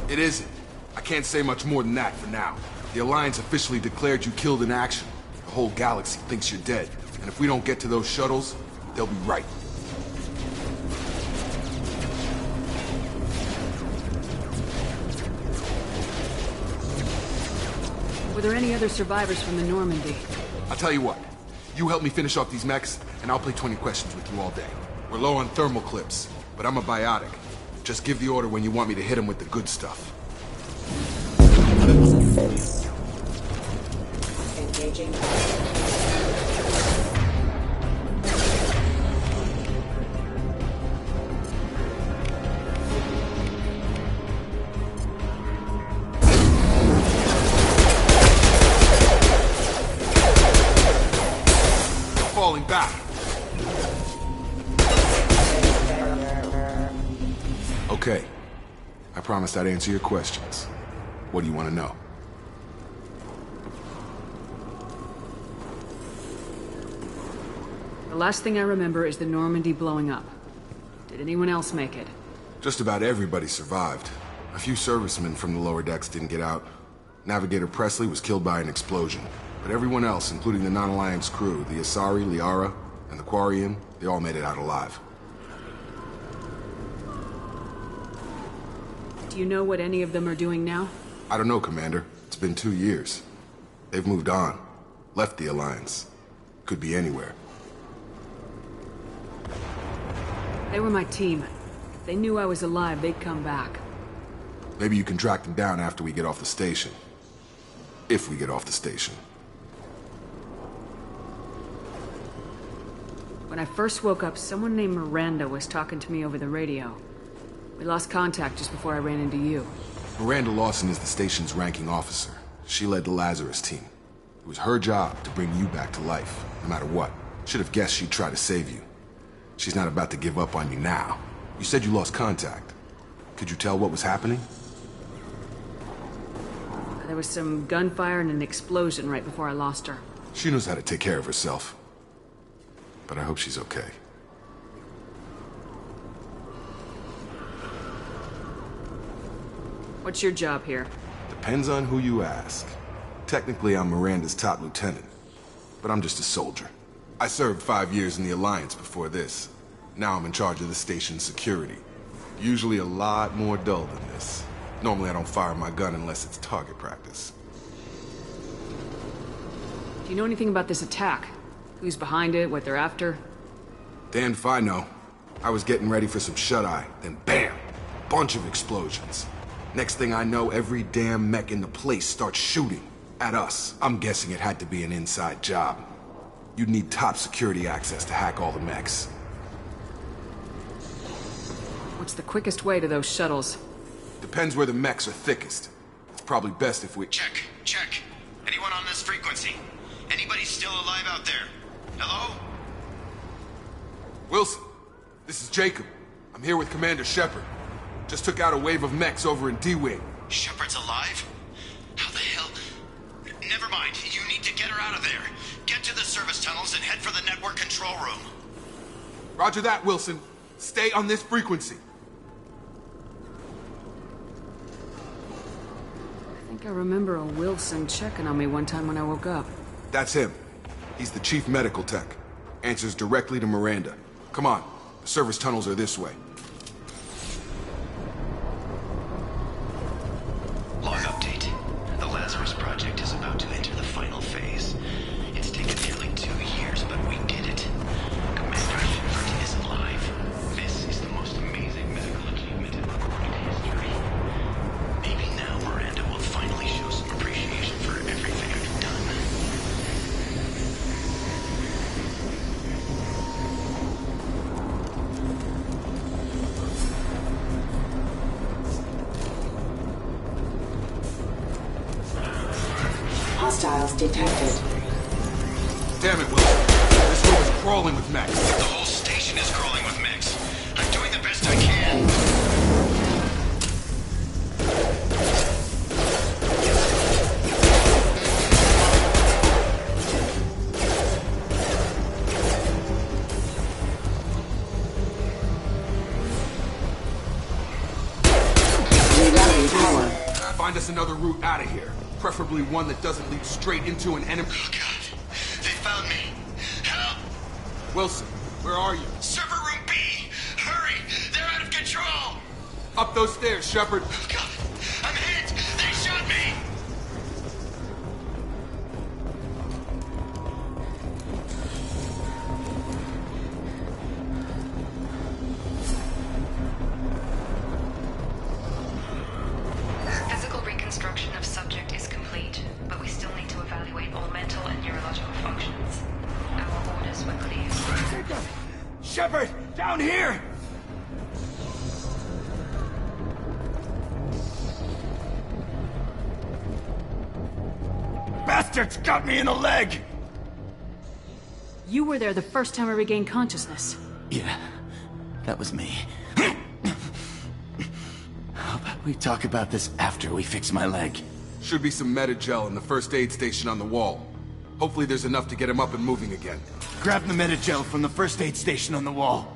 It isn't. I can't say much more than that for now. The Alliance officially declared you killed in action. The whole galaxy thinks you're dead. And if we don't get to those shuttles, they'll be right. Were there any other survivors from the Normandy? I'll tell you what. You help me finish off these mechs, and I'll play 20 questions with you all day. We're low on thermal clips, but I'm a biotic. Just give the order when you want me to hit them with the good stuff. Engaging. Falling back. Okay. I promised I'd answer your questions. What do you want to know? The last thing I remember is the Normandy blowing up. Did anyone else make it? Just about everybody survived. A few servicemen from the lower decks didn't get out. Navigator Presley was killed by an explosion. But everyone else, including the non-Alliance crew, the Asari, Liara, and the Quarian, they all made it out alive. Do you know what any of them are doing now? I don't know, Commander. It's been 2 years. They've moved on. Left the Alliance. Could be anywhere. They were my team. If they knew I was alive, they'd come back. Maybe you can track them down after we get off the station. If we get off the station. When I first woke up, someone named Miranda was talking to me over the radio. We lost contact just before I ran into you. Miranda Lawson is the station's ranking officer. She led the Lazarus team. It was her job to bring you back to life, no matter what. Should have guessed she'd try to save you. She's not about to give up on you now. You said you lost contact. Could you tell what was happening? There was some gunfire and an explosion right before I lost her. She knows how to take care of herself. But I hope she's okay. What's your job here? Depends on who you ask. Technically, I'm Miranda's top lieutenant. But I'm just a soldier. I served 5 years in the Alliance before this. Now I'm in charge of the station's security. Usually a lot more dull than this. Normally I don't fire my gun unless it's target practice. Do you know anything about this attack? Who's behind it, what they're after? Damned if I know. I was getting ready for some shut-eye, then BAM! Bunch of explosions. Next thing I know, every damn mech in the place starts shooting. At us. I'm guessing it had to be an inside job. You'd need top security access to hack all the mechs. What's the quickest way to those shuttles? Depends where the mechs are thickest. It's probably best if we... Check. Anyone on this frequency? Anybody still alive out there? Hello? Wilson, this is Jacob. I'm here with Commander Shepard. Just took out a wave of mechs over in D-Wing. Shepard's alive? How the hell? Never mind. You need to get her out of there. Get to the service tunnels and head for the network control room. Roger that, Wilson. Stay on this frequency. I think I remember a Wilson checking on me one time when I woke up. That's him. He's the chief medical tech. Answers directly to Miranda. Come on. The service tunnels are this way. Log update. The Lazarus Project is about to enter the final phase. It's taken nearly 2 years, but we did it. Commander Shepard is alive. This is the most amazing medical achievement in recorded history. Maybe now Miranda will finally show some appreciation for everything I've done. Hostiles detected. Damn it, Wilson. This room is crawling with mechs. The whole station is crawling with mechs. I'm doing the best I can. Find us another route out of here. Preferably one that doesn't lead straight into an enemy. Oh, God. They found me. Help! Wilson, where are you? Server room B! Hurry! They're out of control! Up those stairs, Shepard. Oh, God! I'm hit! They shot me! Physical reconstruction of subject is complete, but we still need to evaluate all mental and neurological functions. Our orders were clear. Jacob! Shepard! Down here! Bastards got me in the leg! You were there the first time I regained consciousness. Yeah, that was me. How about we talk about this after we fix my leg? Should be some Metagel in the first aid station on the wall. Hopefully there's enough to get him up and moving again. Grab the Metagel from the first aid station on the wall.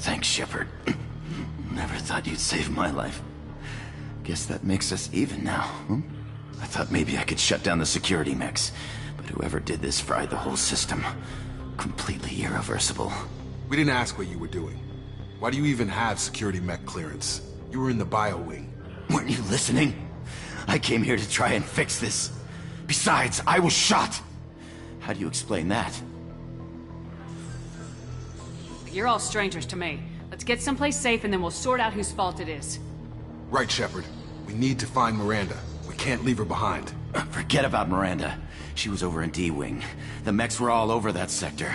Thanks, Shepard. Never thought you'd save my life. Guess that makes us even now, hmm? I thought maybe I could shut down the security mechs, but whoever did this fried the whole system. Completely irreversible. We didn't ask what you were doing. Why do you even have security mech clearance? You were in the bio wing. Weren't you listening? I came here to try and fix this. Besides, I was shot. How do you explain that? You're all strangers to me. Let's get someplace safe and then we'll sort out whose fault it is. Right, Shepard. We need to find Miranda. We can't leave her behind. Forget about Miranda. She was over in D-Wing. The mechs were all over that sector.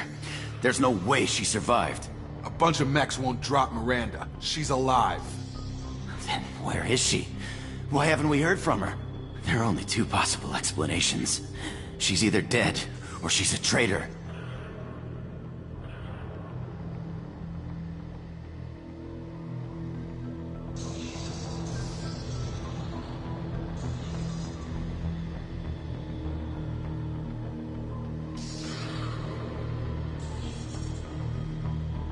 There's no way she survived. A bunch of mechs won't drop Miranda. She's alive. Then where is she? Why haven't we heard from her? There are only two possible explanations. She's either dead, or she's a traitor.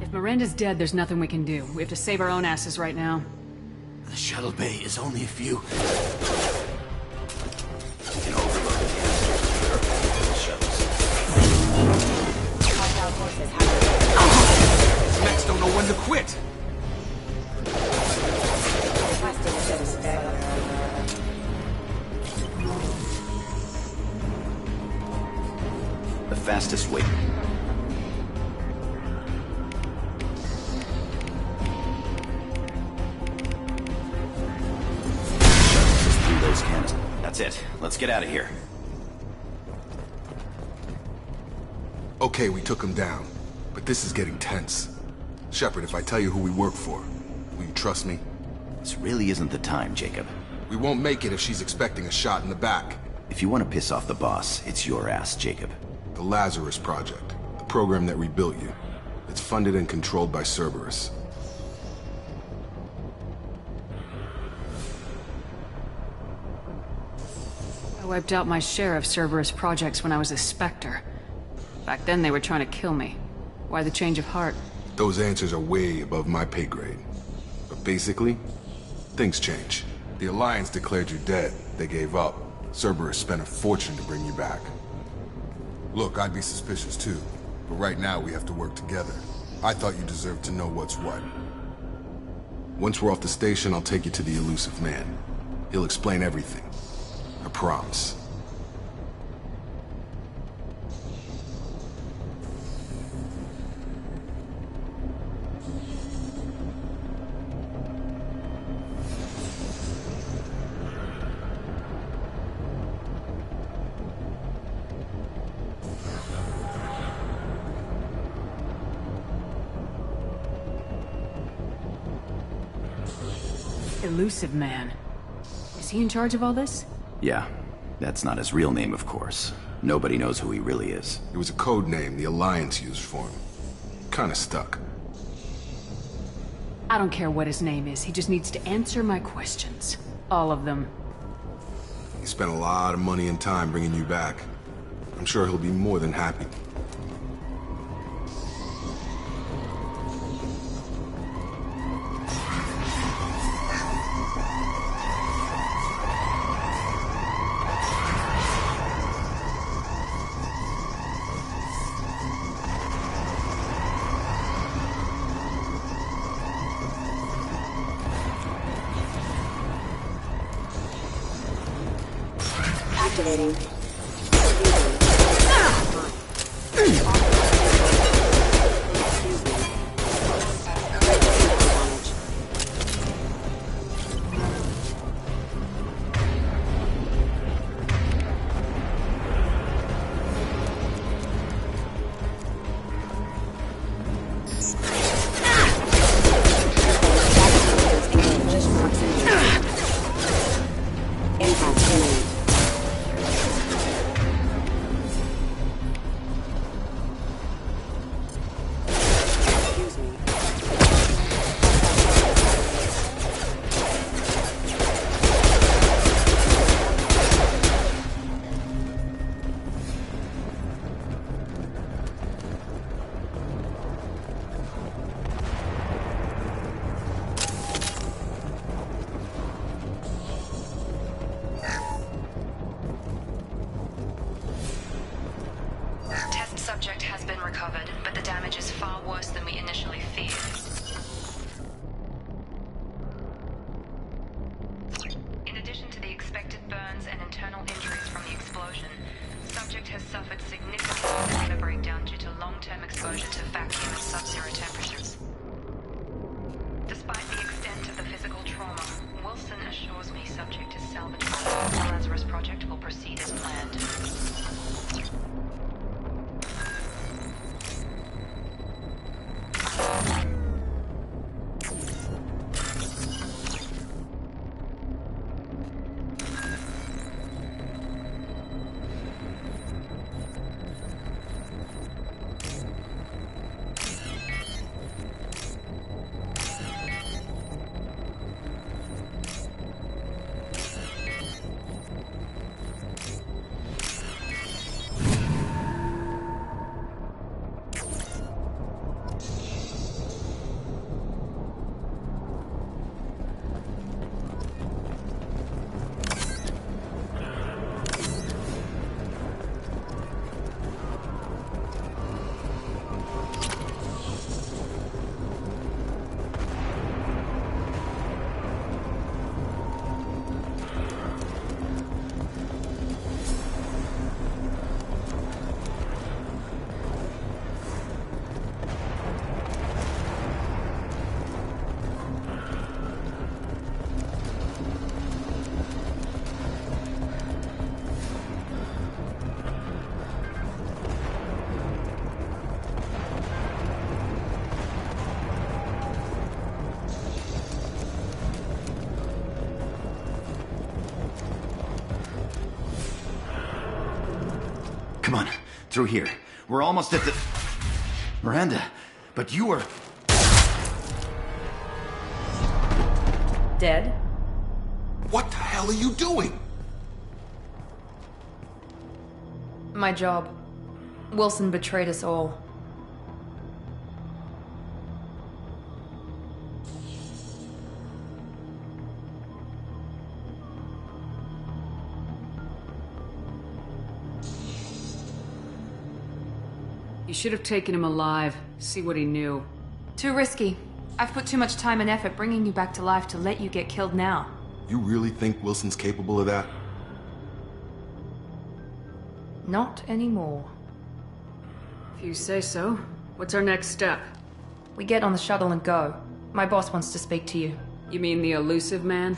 If Miranda's dead, there's nothing we can do. We have to save our own asses right now. The shuttle bay is only a few... We can overload the shuttles. Mechs don't know when to quit. The fastest way. Through those cannons. That's it. Let's get out of here. Okay, we took him down. But this is getting tense. Shepard, if I tell you who we work for, will you trust me? This really isn't the time, Jacob. We won't make it if she's expecting a shot in the back. If you want to piss off the boss, it's your ass, Jacob. The Lazarus Project. The program that rebuilt you. It's funded and controlled by Cerberus. I wiped out my share of Cerberus projects when I was a Spectre. Back then they were trying to kill me. Why the change of heart? Those answers are way above my pay grade. But basically, things change. The Alliance declared you dead. They gave up. Cerberus spent a fortune to bring you back. Look, I'd be suspicious too. But right now we have to work together. I thought you deserved to know what's what. Once we're off the station, I'll take you to the elusive man. He'll explain everything. I promise. Elusive man. Is he in charge of all this? Yeah. That's not his real name, of course. Nobody knows who he really is. It was a code name the Alliance used for him. Kinda stuck. I don't care what his name is. He just needs to answer my questions. All of them. He spent a lot of money and time bringing you back. I'm sure he'll be more than happy. Activating. Subject has been recovered, but the damage is far worse than we initially feared. In addition to the expected burns and internal injuries from the explosion, subject has suffered significant cellular breakdown due to long-term exposure to vacuum and sub-zero temperatures. Despite the extent of the physical trauma, Wilson assures me subject is salvageable. The Lazarus Project will proceed as planned. through here. We're almost at the... Miranda, but you were... Dead? What the hell are you doing? My job. Wilson betrayed us all. You should have taken him alive, see what he knew. Too risky. I've put too much time and effort bringing you back to life to let you get killed now. You really think Wilson's capable of that? Not anymore. If you say so. What's our next step? We get on the shuttle and go. My boss wants to speak to you. You mean the elusive man?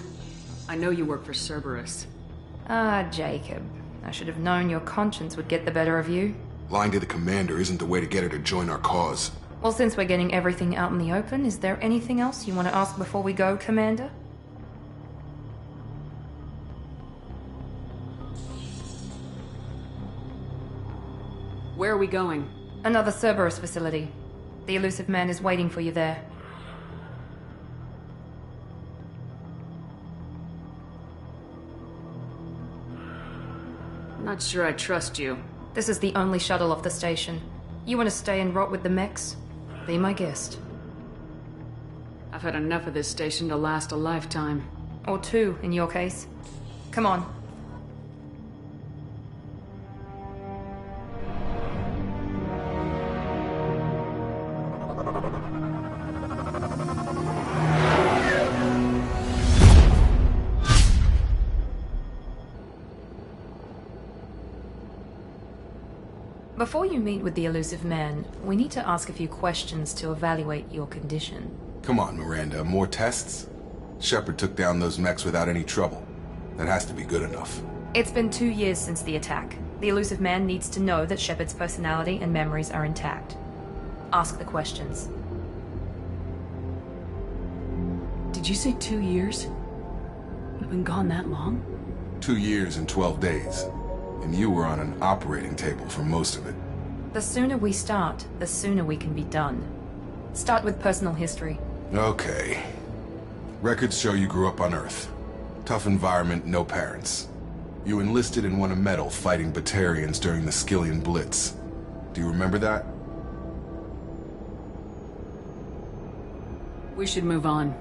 I know you work for Cerberus. Ah, Jacob. I should have known your conscience would get the better of you. Lying to the commander isn't the way to get her to join our cause. Well, since we're getting everything out in the open, is there anything else you want to ask before we go, Commander? Where are we going? Another Cerberus facility. The elusive man is waiting for you there. Not sure I trust you. This is the only shuttle off the station. You want to stay and rot with the mechs? Be my guest. I've had enough of this station to last a lifetime. Or two, in your case. Come on. Before you meet with the elusive man, we need to ask a few questions to evaluate your condition. Come on, Miranda, more tests? Shepard took down those mechs without any trouble. That has to be good enough. It's been 2 years since the attack. The elusive man needs to know that Shepard's personality and memories are intact. Ask the questions. Did you say 2 years? You've been gone that long? 2 years and 12 days. And you were on an operating table for most of it. The sooner we start, the sooner we can be done. Start with personal history. Okay. Records show you grew up on Earth. Tough environment, no parents. You enlisted and won a medal fighting Batarians during the Skillian Blitz. Do you remember that? We should move on.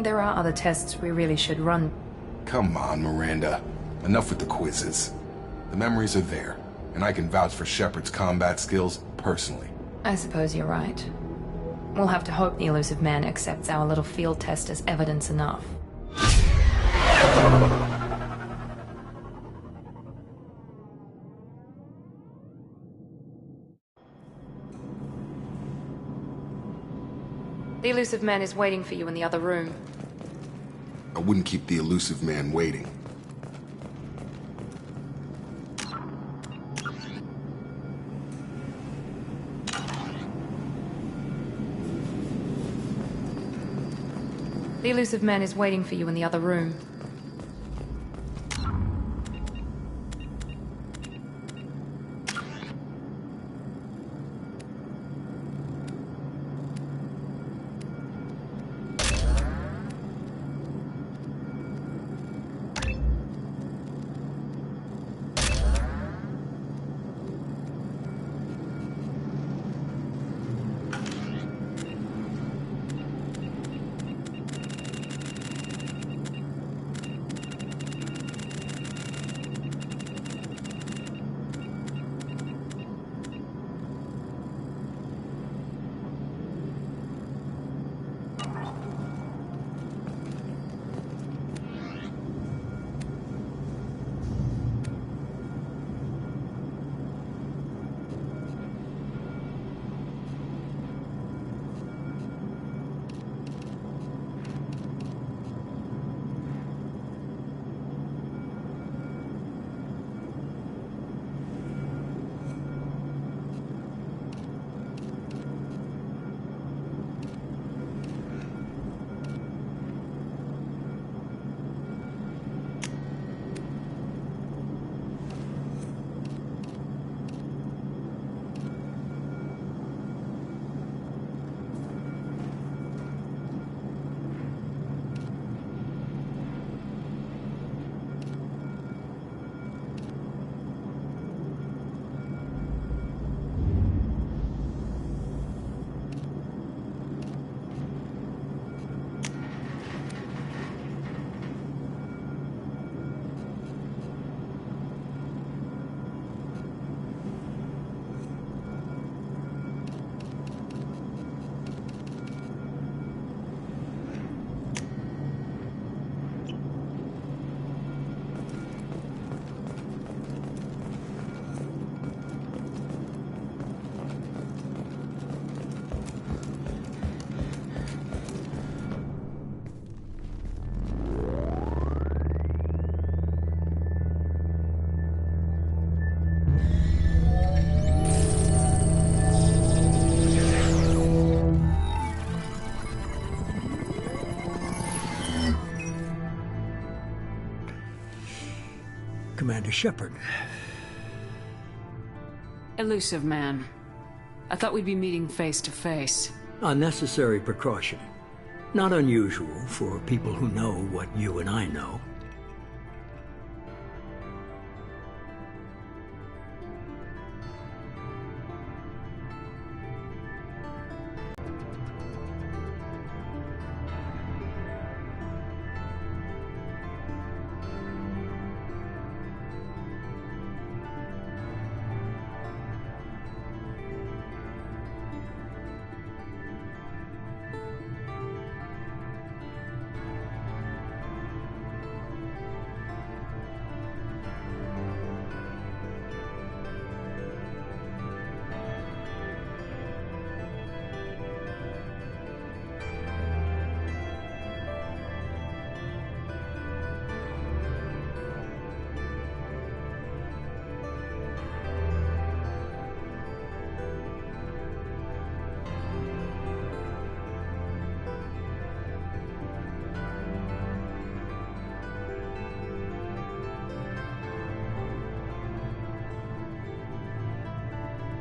There are other tests we really should run. Come on, Miranda. Enough with the quizzes. The memories are there, and I can vouch for Shepard's combat skills personally. I suppose you're right. We'll have to hope the elusive man accepts our little field test as evidence enough. The elusive man is waiting for you in the other room. I wouldn't keep the elusive man waiting. The elusive man is waiting for you in the other room. Commander Shepard. Elusive man. I thought we'd be meeting face to face. A necessary precaution. Not unusual for people who know what you and I know.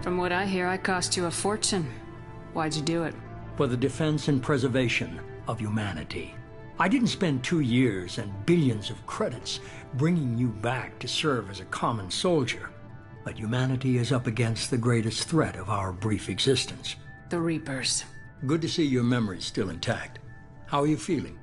From what I hear, I cost you a fortune. Why'd you do it? For the defense and preservation of humanity. I didn't spend 2 years and billions of credits bringing you back to serve as a common soldier. But humanity is up against the greatest threat of our brief existence. The Reapers. Good to see your memory's still intact. How are you feeling?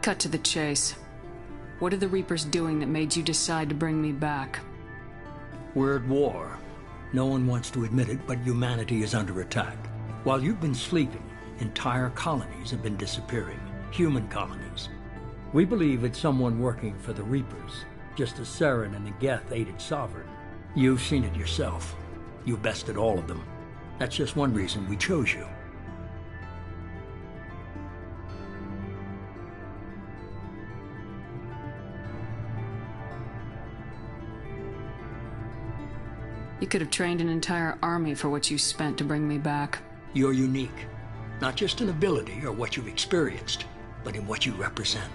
Cut to the chase. What are the Reapers doing that made you decide to bring me back? We're at war. No one wants to admit it, but humanity is under attack. While you've been sleeping, entire colonies have been disappearing. Human colonies. We believe it's someone working for the Reapers, just as Saren and the Geth aided Sovereign. You've seen it yourself. You bested all of them. That's just one reason we chose you. You could have trained an entire army for what you spent to bring me back. You're unique. Not just in ability or what you've experienced, but in what you represent.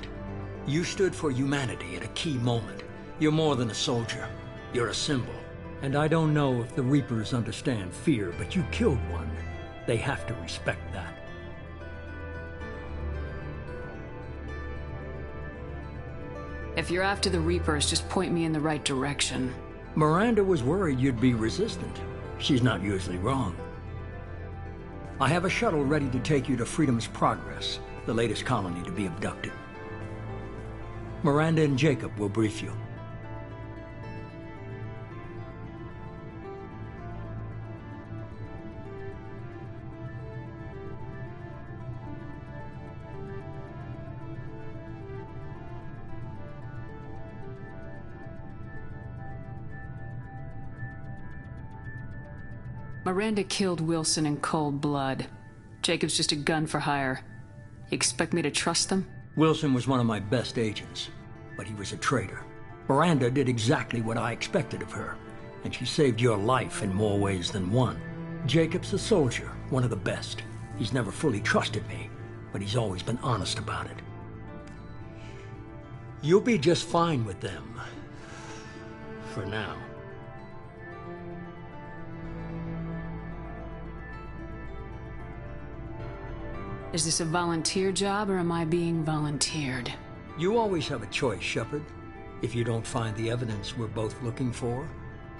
You stood for humanity at a key moment. You're more than a soldier. You're a symbol. And I don't know if the Reapers understand fear, but you killed one. They have to respect that. If you're after the Reapers, just point me in the right direction. Miranda was worried you'd be resistant. She's not usually wrong. I have a shuttle ready to take you to Freedom's Progress, the latest colony to be abducted. Miranda and Jacob will brief you. Miranda killed Wilson in cold blood. Jacob's just a gun for hire. You expect me to trust them? Wilson was one of my best agents, but he was a traitor. Miranda did exactly what I expected of her, and she saved your life in more ways than one. Jacob's a soldier, one of the best. He's never fully trusted me, but he's always been honest about it. You'll be just fine with them. For now. Is this a volunteer job, or am I being volunteered? You always have a choice, Shepard. If you don't find the evidence we're both looking for,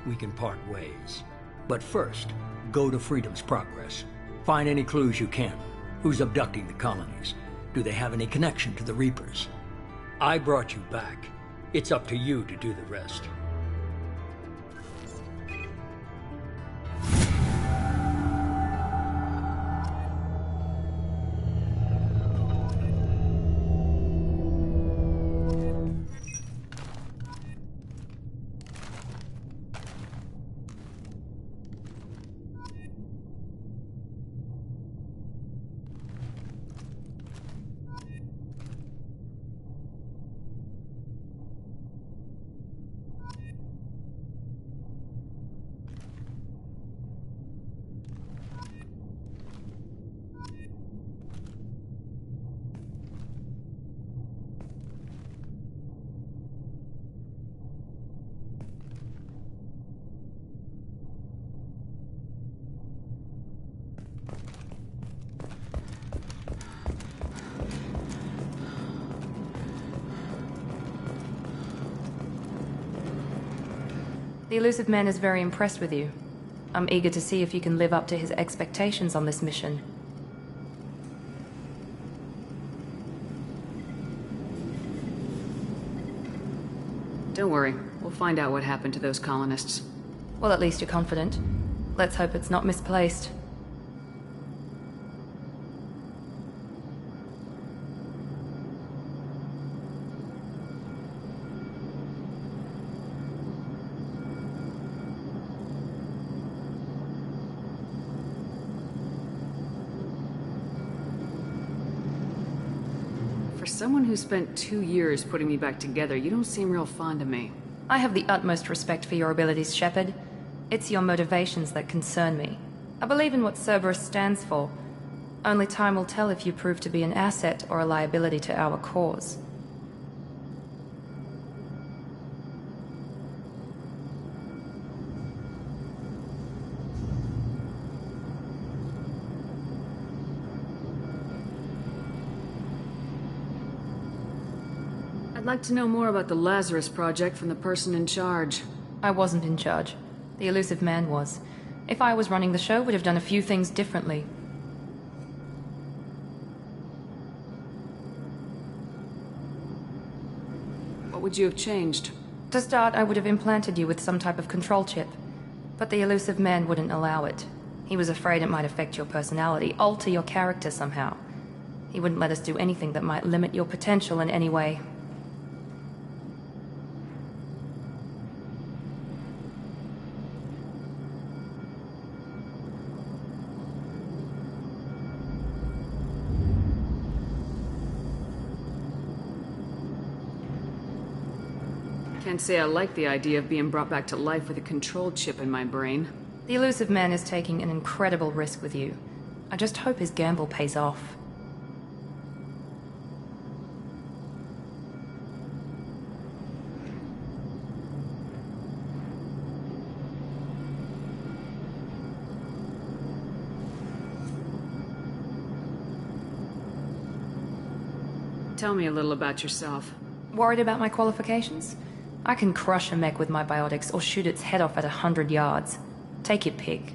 we can part ways. But first, go to Freedom's Progress. Find any clues you can. Who's abducting the colonies? Do they have any connection to the Reapers? I brought you back. It's up to you to do the rest. The elusive man is very impressed with you. I'm eager to see if you can live up to his expectations on this mission. Don't worry. We'll find out what happened to those colonists. Well, at least you're confident. Let's hope it's not misplaced. For someone who spent 2 years putting me back together, you don't seem real fond of me. I have the utmost respect for your abilities, Shepard. It's your motivations that concern me. I believe in what Cerberus stands for. Only time will tell if you prove to be an asset or a liability to our cause. I'd like to know more about the Lazarus Project from the person in charge. I wasn't in charge. The elusive man was. If I was running the show, we'd have done a few things differently. What would you have changed? To start, I would have implanted you with some type of control chip. But the elusive man wouldn't allow it. He was afraid it might affect your personality, alter your character somehow. He wouldn't let us do anything that might limit your potential in any way. Can't say I like the idea of being brought back to life with a control chip in my brain. The elusive man is taking an incredible risk with you. I just hope his gamble pays off. Tell me a little about yourself. Worried about my qualifications? I can crush a mech with my biotics or shoot its head off at 100 yards. Take your pick.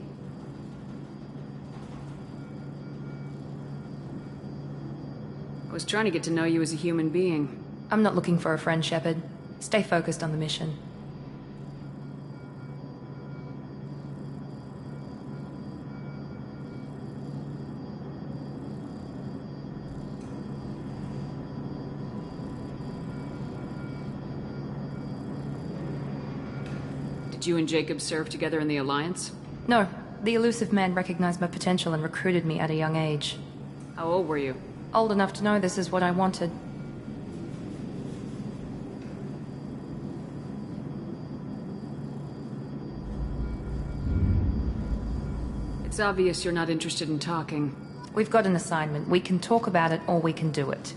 I was trying to get to know you as a human being. I'm not looking for a friend, Shepard. Stay focused on the mission. Did you and Jacob serve together in the Alliance? No. The elusive man recognized my potential and recruited me at a young age. How old were you? Old enough to know this is what I wanted. It's obvious you're not interested in talking. We've got an assignment. We can talk about it or we can do it.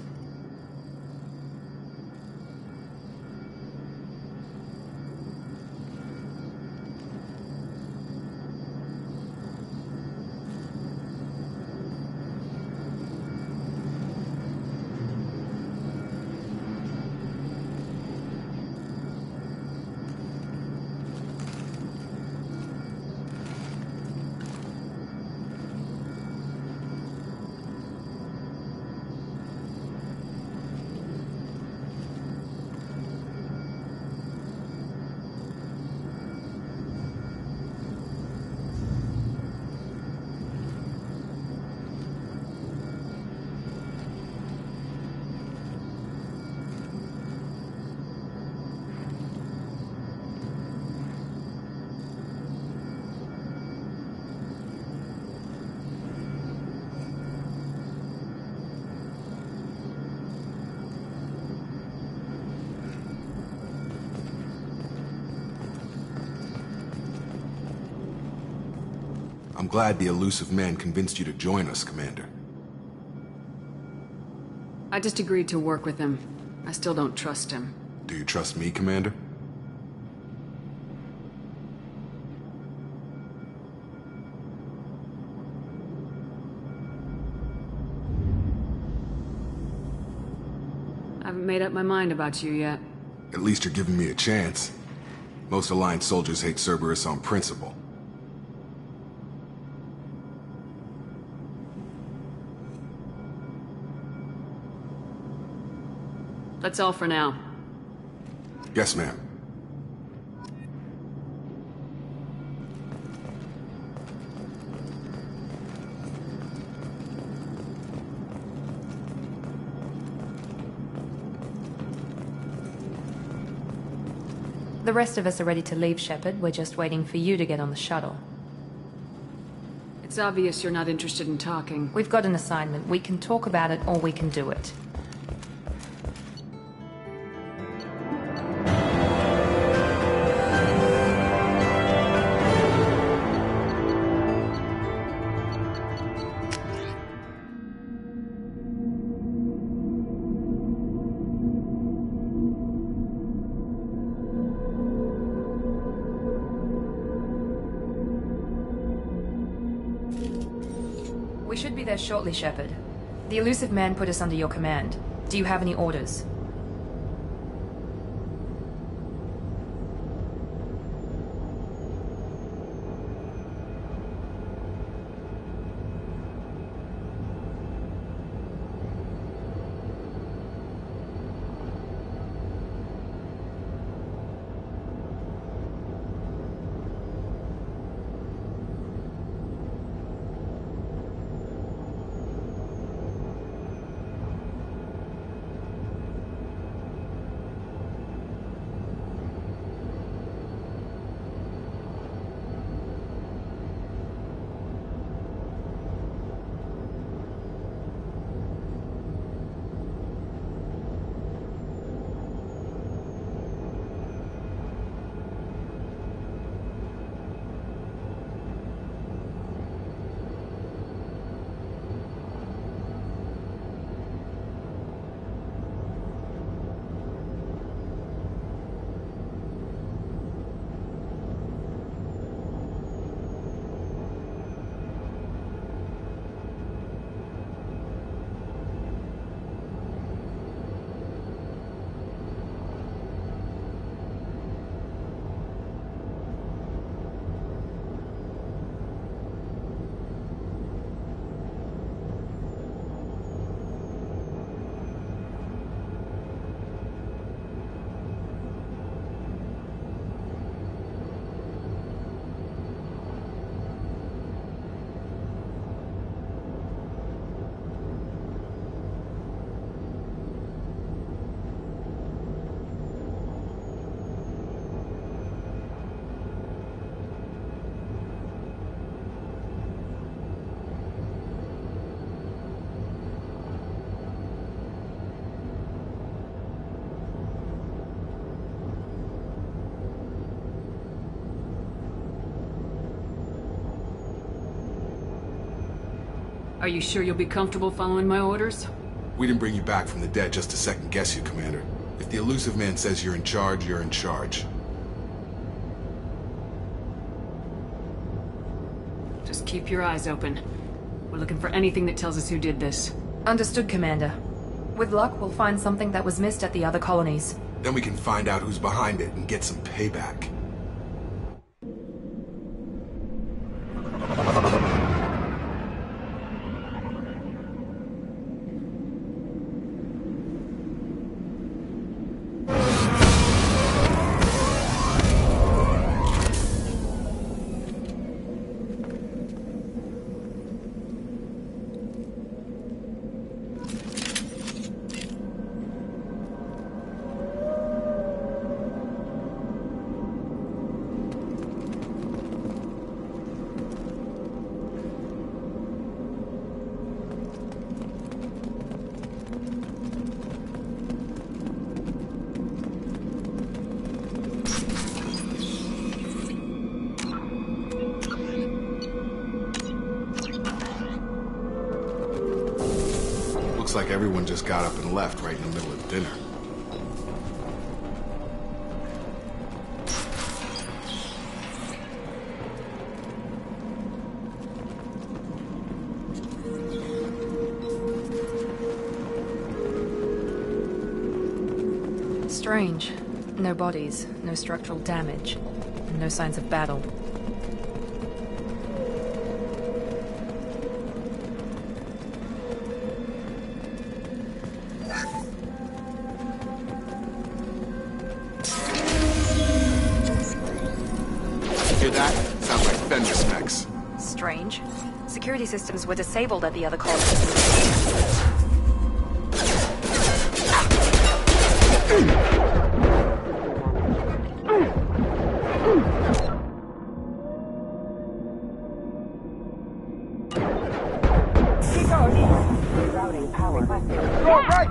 I'm glad the elusive man convinced you to join us, Commander. I just agreed to work with him. I still don't trust him. Do you trust me, Commander? I haven't made up my mind about you yet. At least you're giving me a chance. Most Alliance soldiers hate Cerberus on principle. That's all for now. Yes, ma'am. The rest of us are ready to leave, Shepard. We're just waiting for you to get on the shuttle. It's obvious you're not interested in talking. We've got an assignment. We can talk about it, or we can do it. We should be there shortly, Shepard. The elusive man put us under your command. Do you have any orders? Are you sure you'll be comfortable following my orders? We didn't bring you back from the dead just to second guess you, Commander. If the elusive man says you're in charge, you're in charge. Just keep your eyes open. We're looking for anything that tells us who did this. Understood, Commander. With luck, we'll find something that was missed at the other colonies. Then we can find out who's behind it and get some payback. Looks like everyone just got up and left right in the middle of dinner. Strange. No bodies, no structural damage, and no signs of battle. Hear that? Sounds like fender specs. Strange. Security systems were disabled at the other colonies. Routing power. Go right!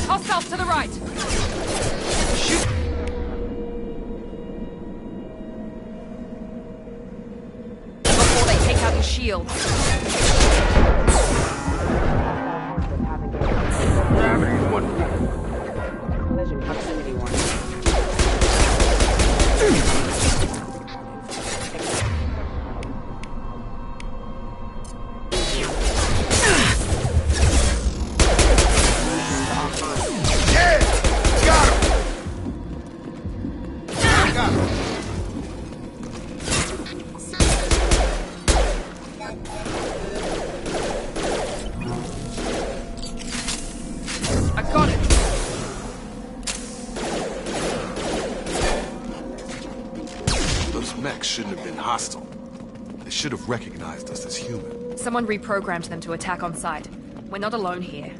Hostiles to the right! Shoot! Before they take out your shield. Gravity 1. Collision proximity warning. Shouldn't have been hostile. They should have recognized us as human. Someone reprogrammed them to attack on sight. We're not alone here.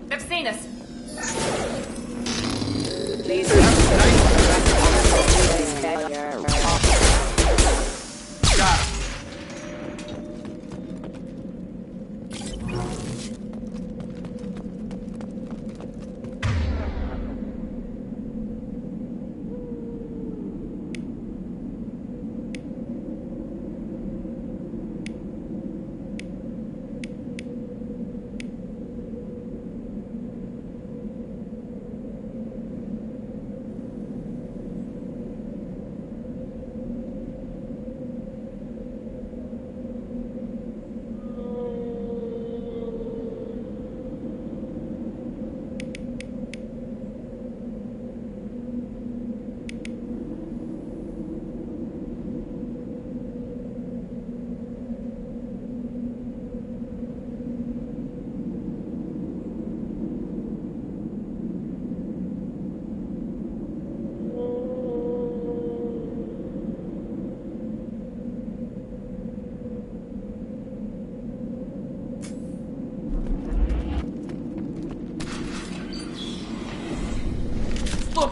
They've seen us.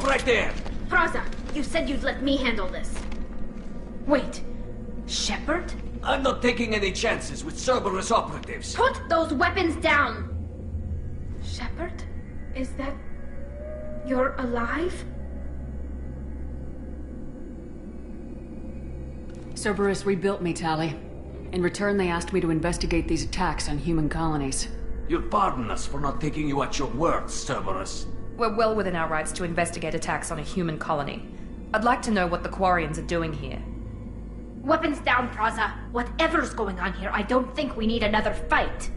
Stop right there! Fraza, you said you'd let me handle this. Wait, Shepard? I'm not taking any chances with Cerberus operatives. Put those weapons down! Shepard? Is that... you're alive? Cerberus rebuilt me, Tali. In return, they asked me to investigate these attacks on human colonies. You'll pardon us for not taking you at your word, Cerberus. We're well within our rights to investigate attacks on a human colony. I'd like to know what the Quarians are doing here. Weapons down, Praza. Whatever's going on here, I don't think we need another fight.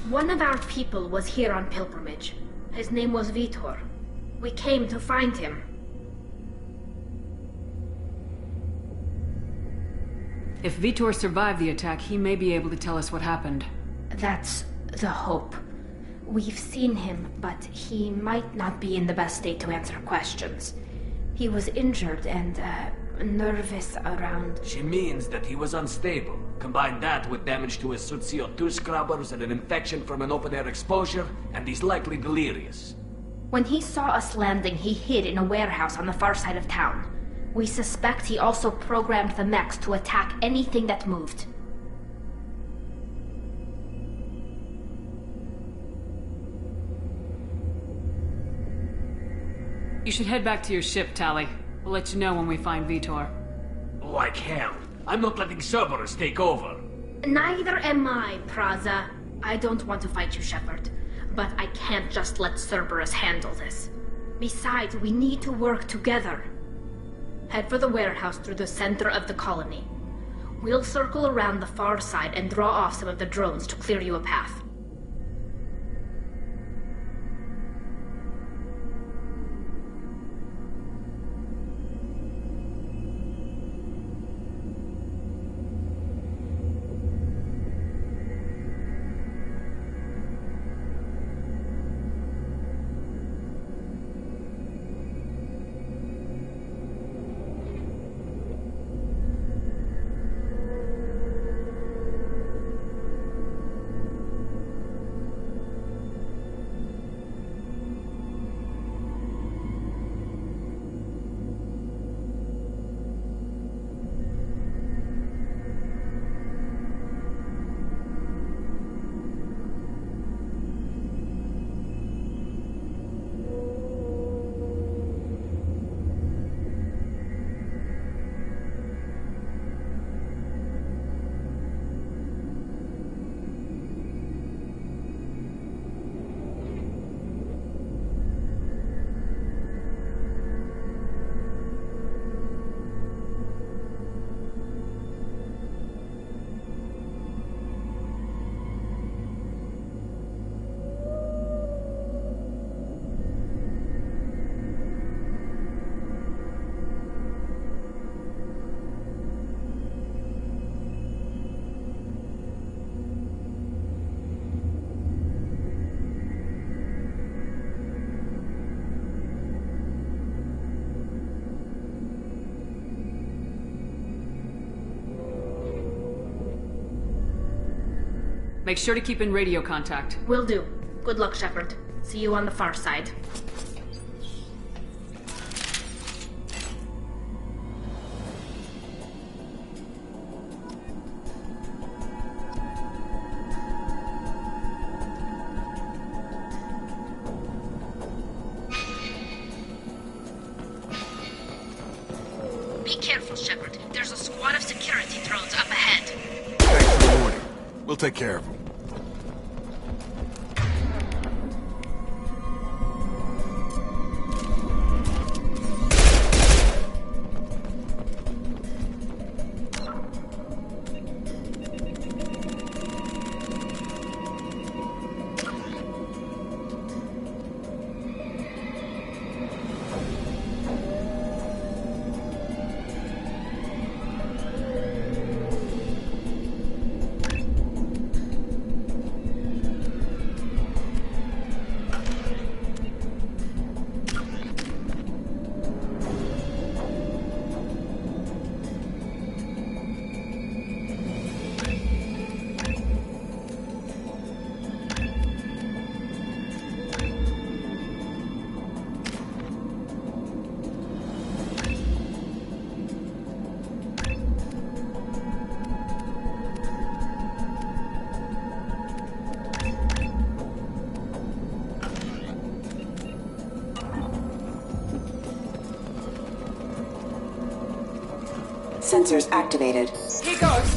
One of our people was here on pilgrimage. His name was Vitor. We came to find him. If Vitor survived the attack, he may be able to tell us what happened. That's the hope. We've seen him, but he might not be in the best state to answer questions. He was injured and, nervous around... She means that he was unstable. Combine that with damage to his suit CO2 scrubbers and an infection from an open-air exposure, and he's likely delirious. When he saw us landing, he hid in a warehouse on the far side of town. We suspect he also programmed the mechs to attack anything that moved. You should head back to your ship, Tali. We'll let you know when we find Vitor. Like hell. I'm not letting Cerberus take over. Neither am I, Praza. I don't want to fight you, Shepard. But I can't just let Cerberus handle this. Besides, we need to work together. Head for the warehouse through the center of the colony. We'll circle around the far side and draw off some of the drones to clear you a path. Make sure to keep in radio contact. Will do. Good luck, Shepard. See you on the far side. Be careful, Shepard. There's a squad of security drones up ahead. Thanks for the warning. We'll take care of them. sensors activated. He goes.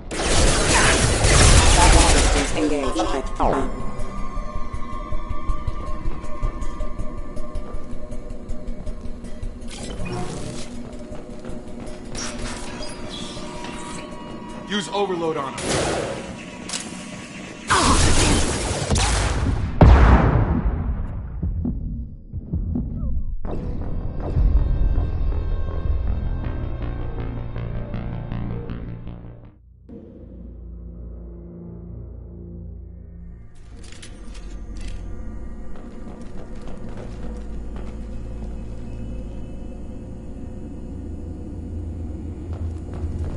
Data systems engaged. Use overload on him.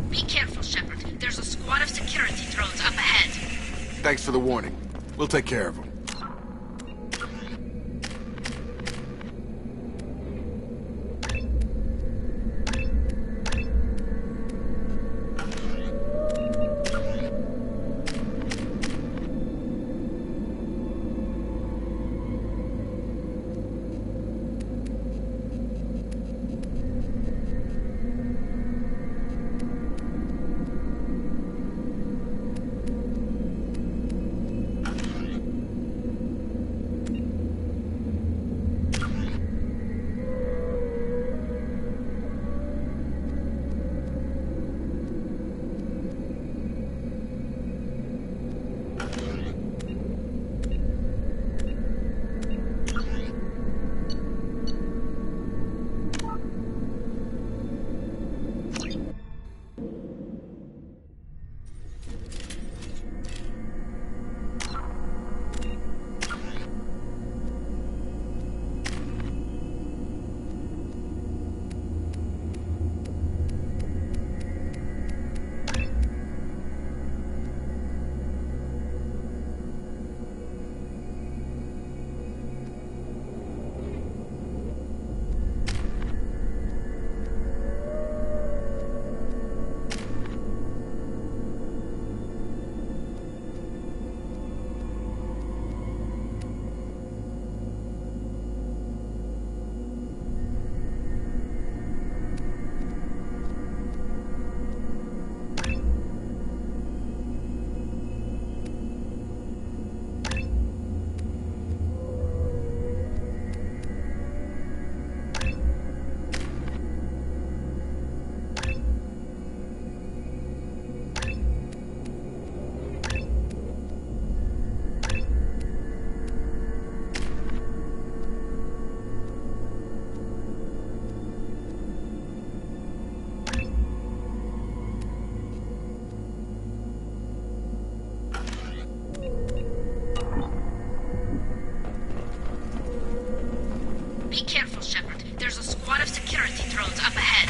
Be careful, Shepard. There's a squad of security drones up ahead. Thanks for the warning. We'll take care of them. Be careful, Shepard. There's a squad of security drones up ahead.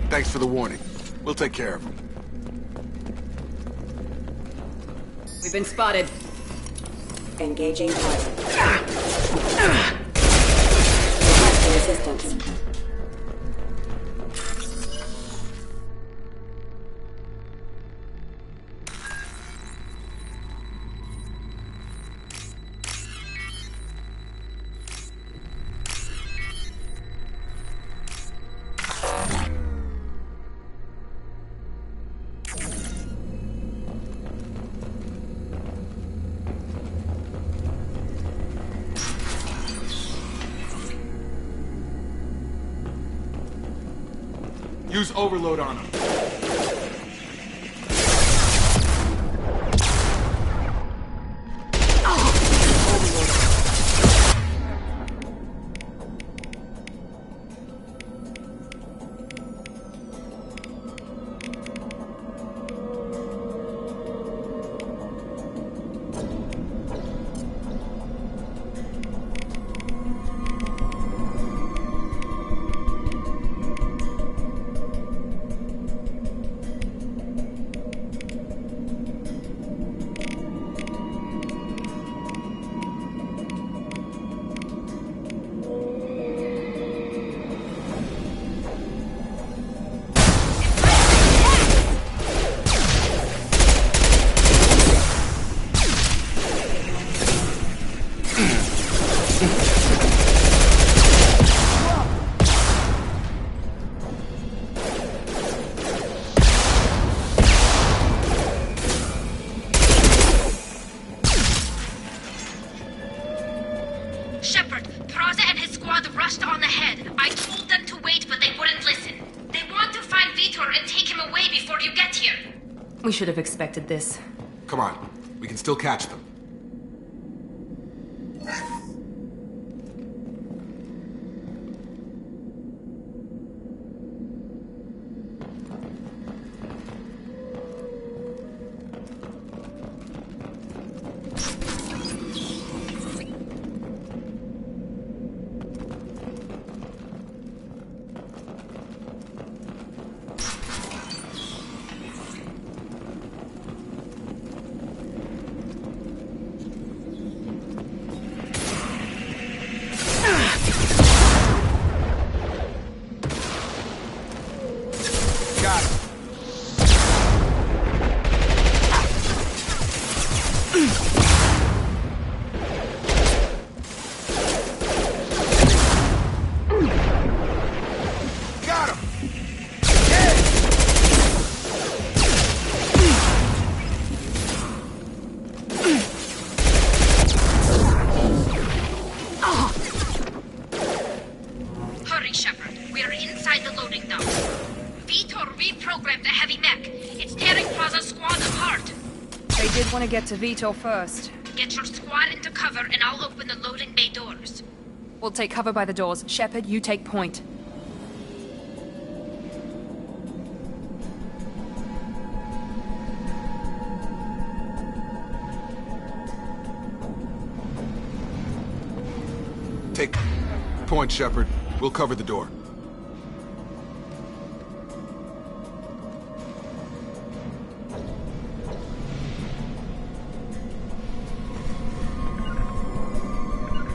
Thanks for the warning. We'll take care of them. We've been spotted. Engaging target. Requesting assistance. Use overload on him. body before you get here. We should have expected this. Come on, we can still catch them. Get to Vito first. Get your squad into cover and I'll open the loading bay doors. We'll take cover by the doors. Shepard, you take point. Take point, Shepard. We'll cover the door.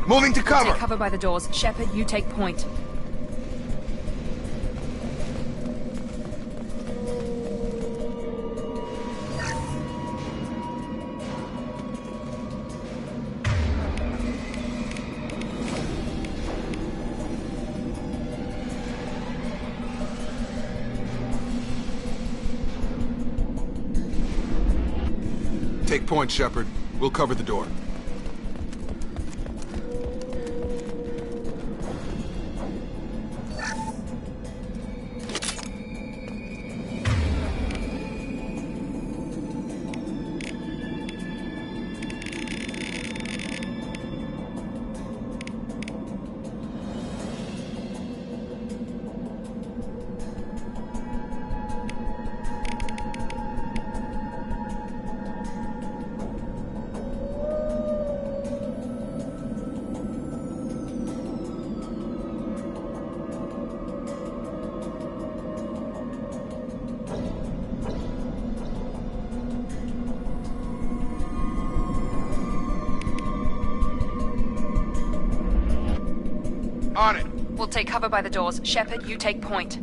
Moving to cover! Take cover by the doors. Shepard, you take point. Take point, Shepard. We'll cover the door. On it. We'll take cover by the doors. Shepard, you take point.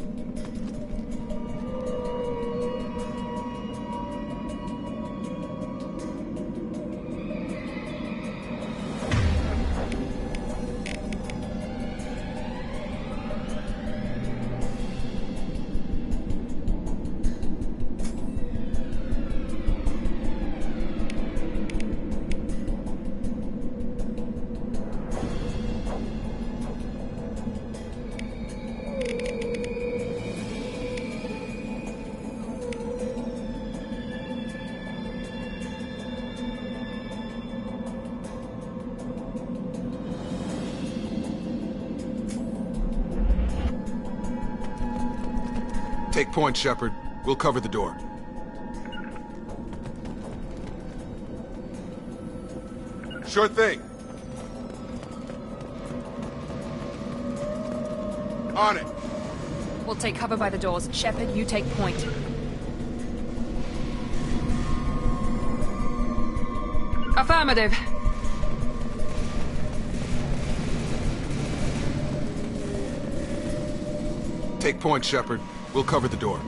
Take point, Shepard. We'll cover the door. Sure thing. On it. We'll take cover by the doors. Shepard, you take point. Affirmative. Take point, Shepard. We'll cover the door.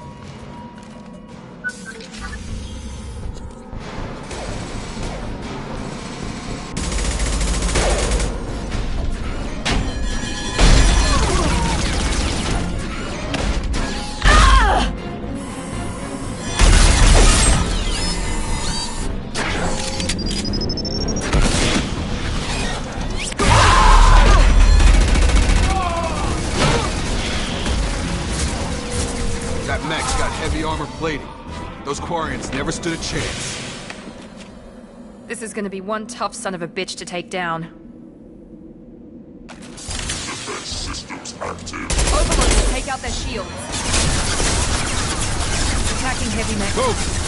That mech plating. Those Quarians never stood a chance. This is gonna be one tough son of a bitch to take down. Defense systems active. Overlord, take out their shields. Attacking heavy mech. Move!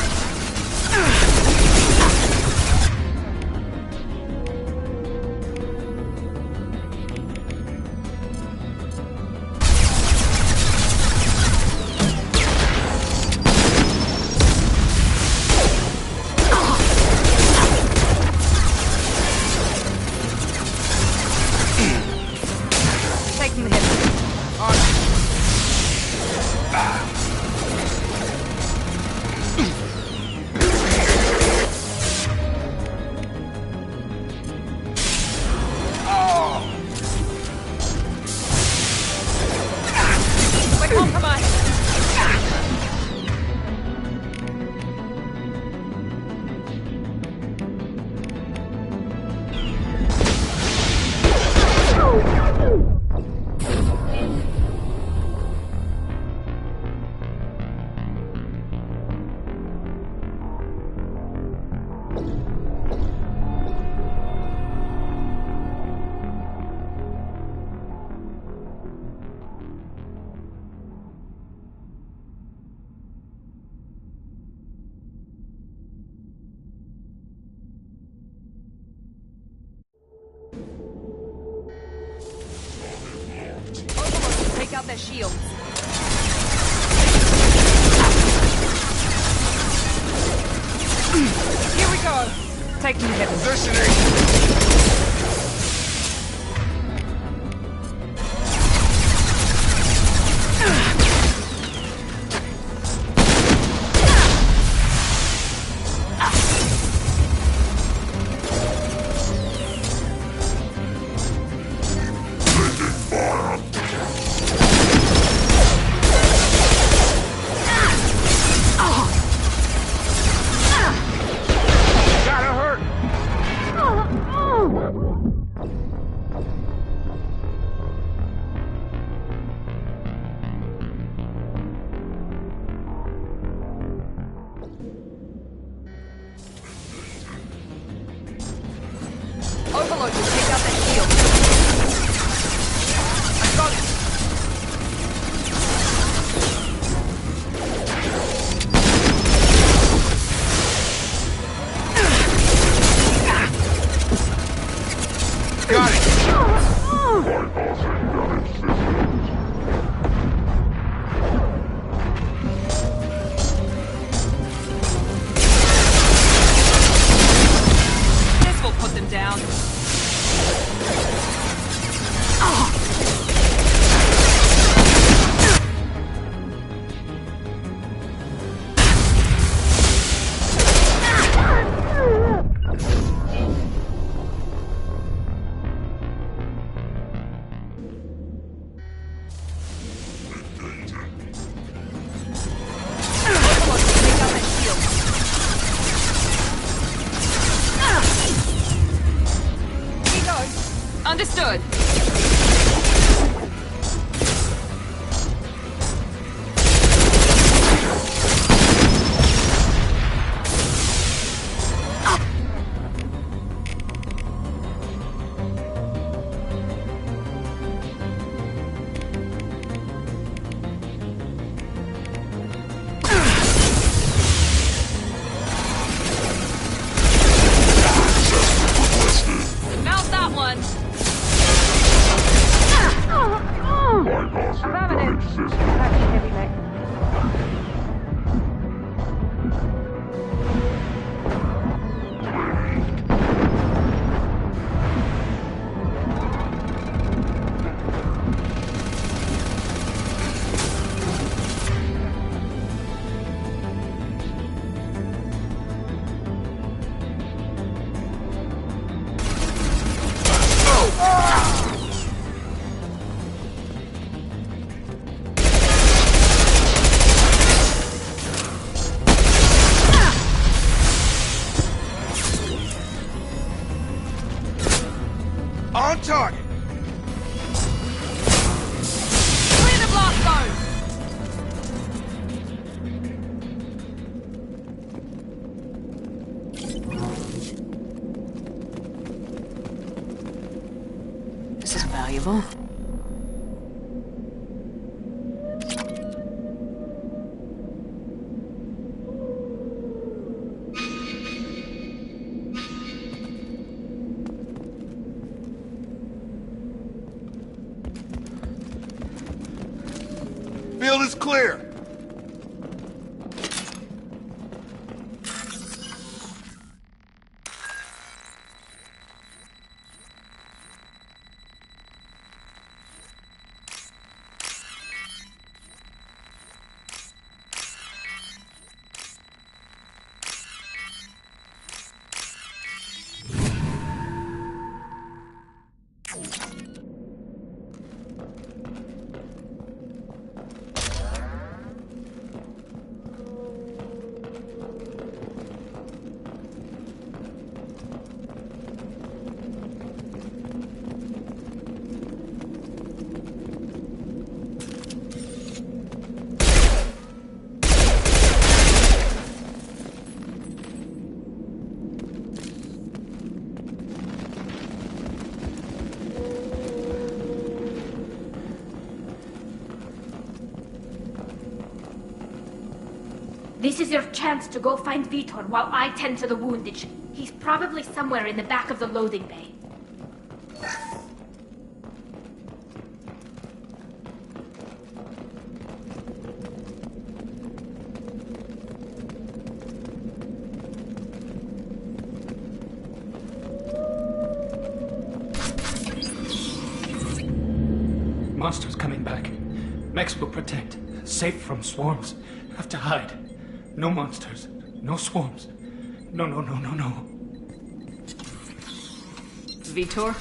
Taking the hit. We're compromised. Overlord, take out their shields. Here we go. Taking the hit. Positioning! Gotta hurt! Overlord, you take out that shield. I got it. Got it! This will put them down. Overlord, take out that shield. Here goes. Understood. Mount that one. Affirmative. Attacking heavy mech. On target! Clear the blast zone. valuable. Field is clear. This is your chance to go find Vitor while I tend to the wounded. He's probably somewhere in the back of the loading bay. Monsters coming back. Mechs will protect. Safe from swarms. Have to hide. No monsters. No swarms. No. Vitor?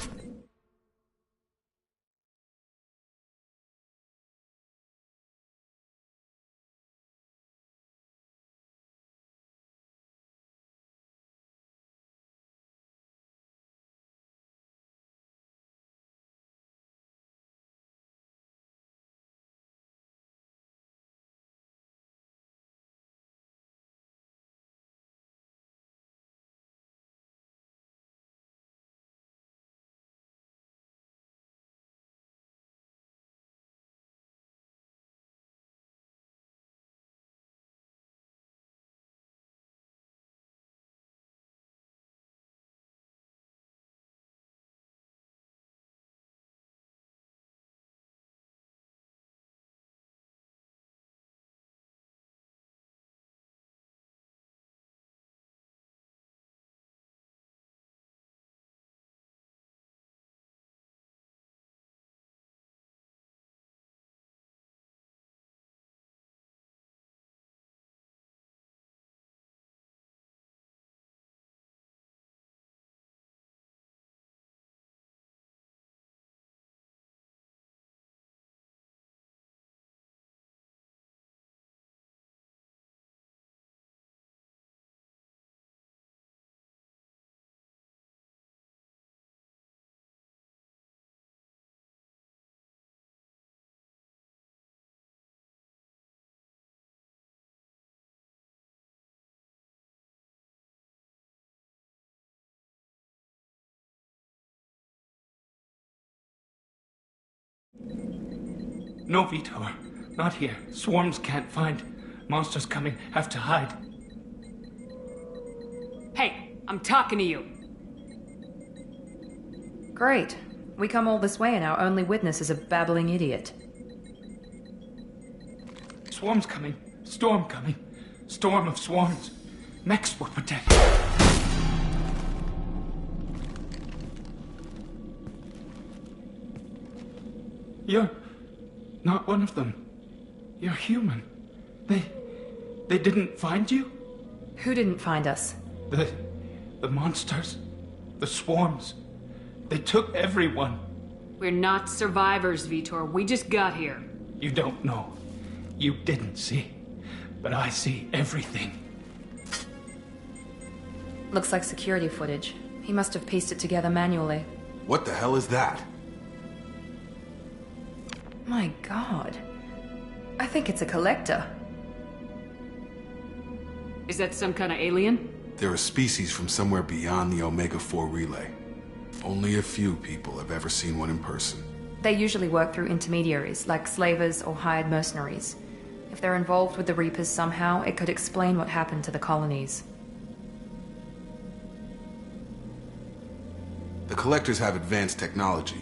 No, Vitor. Not here. Swarms can't find. Monsters coming. Have to hide. Hey, I'm talking to you. Great. We come all this way and our only witness is a babbling idiot. Swarms coming. Storm coming. Storm of swarms. Mechs will protect. You're not one of them. You're human. They didn't find you? Who didn't find us? The monsters. The swarms. They took everyone. We're not survivors, Vitor. We just got here. You don't know. You didn't see. But I see everything. Looks like security footage. He must have pieced it together manually. What the hell is that? My god. I think it's a collector. Is that some kind of alien? They're a species from somewhere beyond the Omega-4 relay. Only a few people have ever seen one in person. They usually work through intermediaries, like slavers or hired mercenaries. If they're involved with the Reapers somehow, it could explain what happened to the colonies. The Collectors have advanced technology.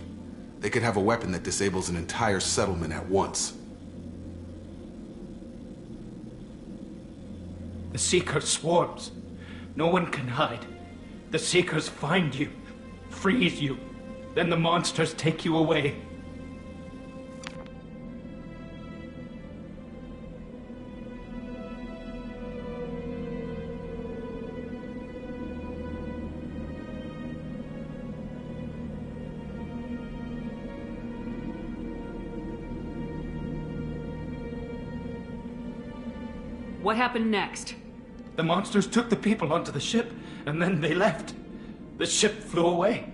They could have a weapon that disables an entire settlement at once. The Seeker swarms. No one can hide. The Seekers find you, freeze you, then the monsters take you away. What happened next? The monsters took the people onto the ship, and then they left. The ship flew away.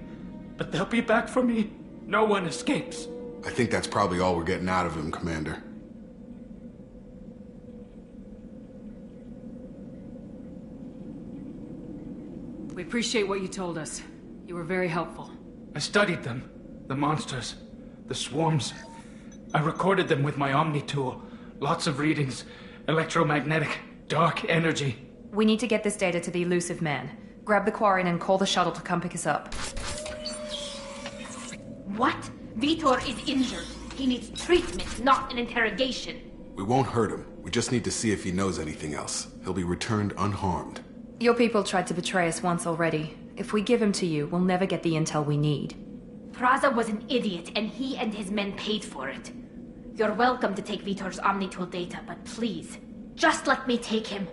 But they'll be back for me. No one escapes. I think that's probably all we're getting out of him, Commander. We appreciate what you told us. You were very helpful. I studied them. The monsters. The swarms. I recorded them with my Omni tool. Lots of readings. Electromagnetic. Dark energy. We need to get this data to the elusive man. Grab the Quarian and call the shuttle to come pick us up. What? Vitor is injured. He needs treatment, not an interrogation. We won't hurt him. We just need to see if he knows anything else. He'll be returned unharmed. Your people tried to betray us once already. If we give him to you, we'll never get the intel we need. Praza was an idiot, and he and his men paid for it. You're welcome to take Vitor's Omnitool data, but please, just let me take him.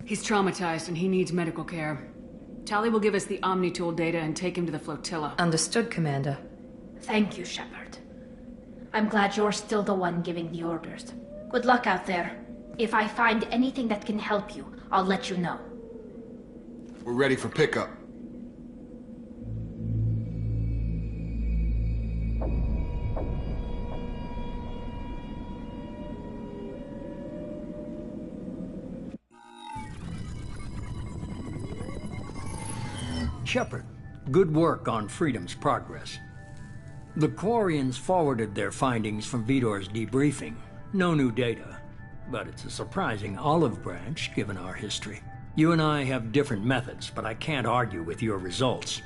He's traumatized and he needs medical care. Tali will give us the Omnitool data and take him to the flotilla. Understood, Commander. Thank you, Shepard. I'm glad you're still the one giving the orders. Good luck out there. If I find anything that can help you, I'll let you know. We're ready for pickup. Shepard, good work on Freedom's progress. The Quarians forwarded their findings from Vitor's debriefing. No new data, but it's a surprising olive branch given our history. You and I have different methods, but I can't argue with your results.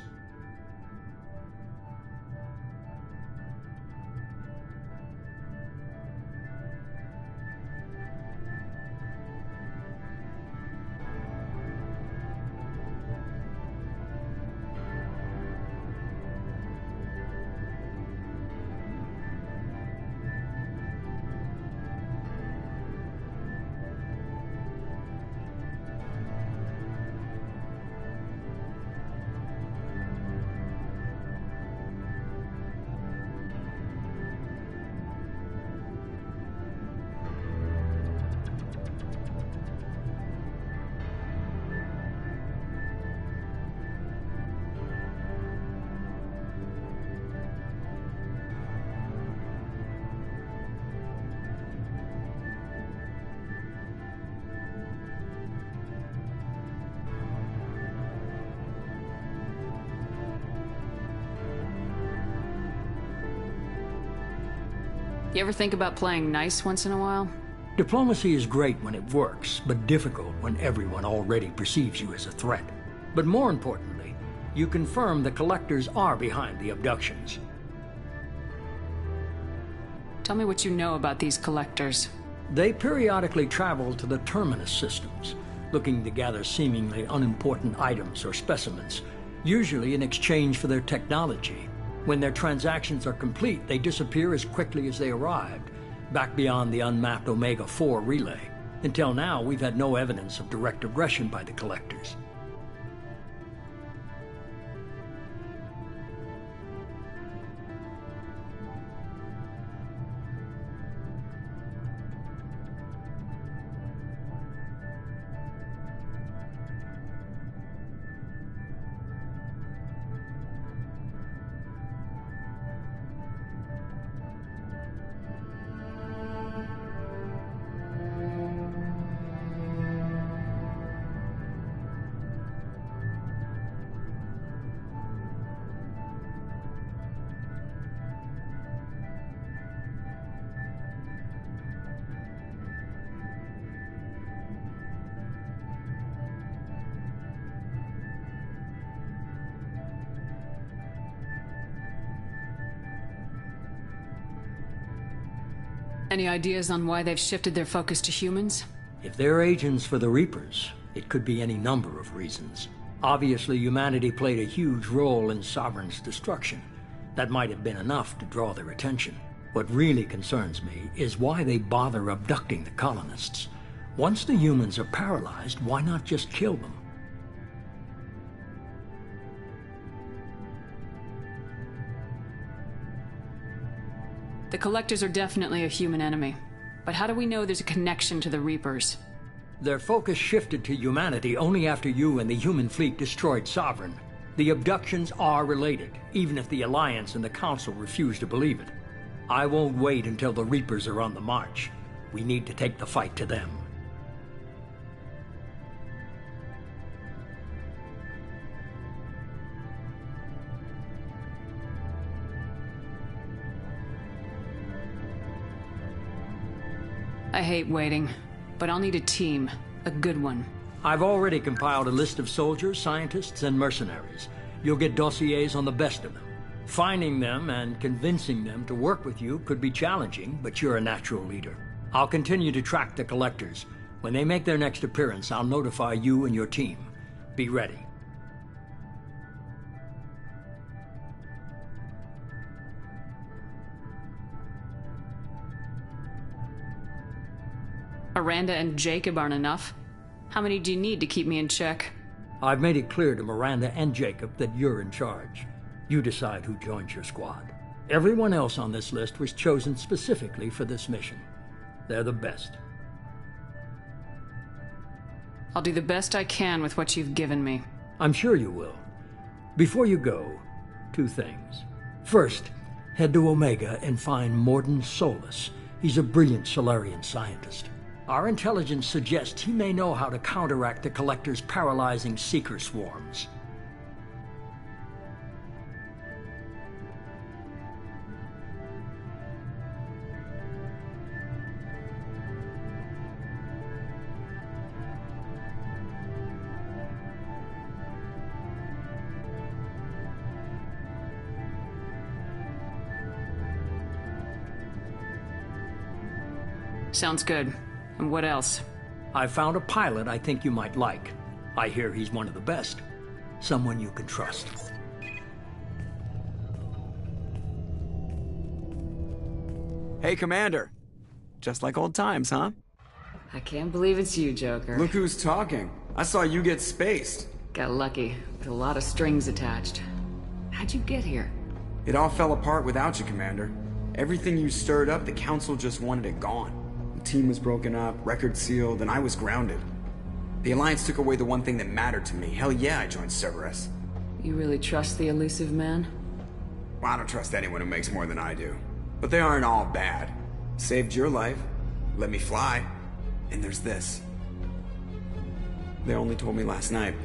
You ever think about playing nice once in a while? Diplomacy is great when it works, but difficult when everyone already perceives you as a threat. But more importantly, you confirm the Collectors are behind the abductions. Tell me what you know about these Collectors. They periodically travel to the Terminus systems, looking to gather seemingly unimportant items or specimens, usually in exchange for their technology. When their transactions are complete, they disappear as quickly as they arrived, back beyond the unmapped Omega-4 relay. Until now, we've had no evidence of direct aggression by the Collectors. Any ideas on why they've shifted their focus to humans? If they're agents for the Reapers, it could be any number of reasons. Obviously, humanity played a huge role in Sovereign's destruction. That might have been enough to draw their attention. What really concerns me is why they bother abducting the colonists. Once the humans are paralyzed, why not just kill them? The Collectors are definitely a human enemy. But how do we know there's a connection to the Reapers? Their focus shifted to humanity only after you and the human fleet destroyed Sovereign. The abductions are related, even if the Alliance and the Council refuse to believe it. I won't wait until the Reapers are on the march. We need to take the fight to them. I hate waiting, but I'll need a team. A good one. I've already compiled a list of soldiers, scientists, and mercenaries. You'll get dossiers on the best of them. Finding them and convincing them to work with you could be challenging, but you're a natural leader. I'll continue to track the Collectors. When they make their next appearance, I'll notify you and your team. Be ready. Miranda and Jacob aren't enough. How many do you need to keep me in check? I've made it clear to Miranda and Jacob that you're in charge. You decide who joins your squad. Everyone else on this list was chosen specifically for this mission. They're the best. I'll do the best I can with what you've given me. I'm sure you will. Before you go, 2 things. First, head to Omega and find Morden Solus. He's a brilliant Solarian scientist. Our intelligence suggests he may know how to counteract the Collector's paralyzing Seeker swarms. Sounds good. And what else? I found a pilot I think you might like. I hear he's one of the best. Someone you can trust. Hey, Commander. Just like old times, huh? I can't believe it's you, Joker. Look who's talking. I saw you get spaced. Got lucky, with a lot of strings attached. How'd you get here? It all fell apart without you, Commander. Everything you stirred up, the Council just wanted it gone. The team was broken up, record sealed, and I was grounded. The Alliance took away the one thing that mattered to me. Hell yeah, I joined Cerberus. You really trust the elusive man? Well, I don't trust anyone who makes more than I do. But they aren't all bad. Saved your life, let me fly, and there's this. They only told me last night.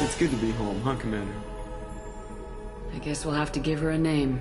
It's good to be home, huh, Commander? I Guess we'll have to give her a name.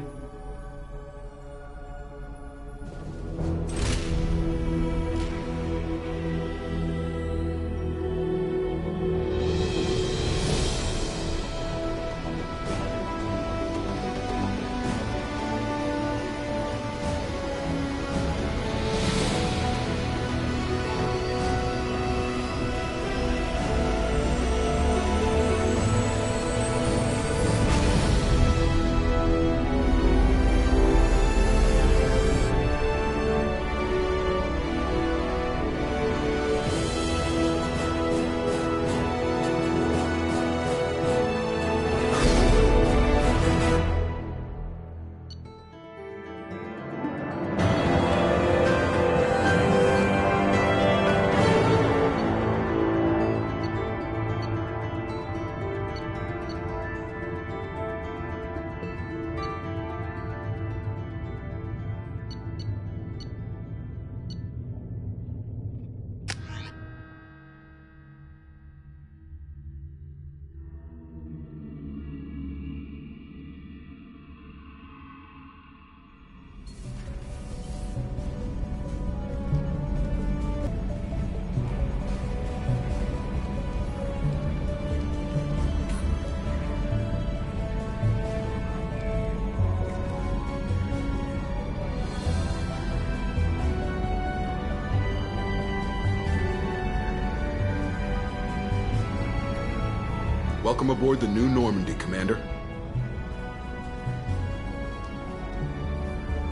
Welcome aboard the New Normandy, Commander.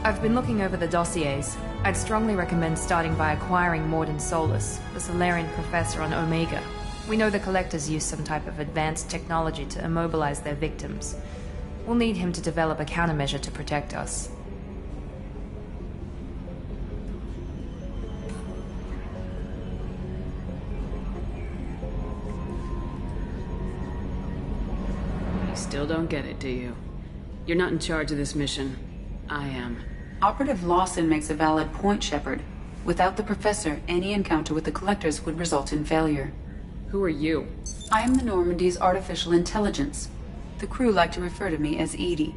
I've been looking over the dossiers. I'd strongly recommend starting by acquiring Morden Solus, the Solarian professor on Omega. We know the Collectors use some type of advanced technology to immobilize their victims. We'll need him to develop a countermeasure to protect us. Still don't get it, do you? You're not in charge of this mission. I am. Operative Lawson makes a valid point, Shepard. Without the Professor, any encounter with the Collectors would result in failure. Who are you? I am the Normandy's artificial intelligence. The crew like to refer to me as Edie.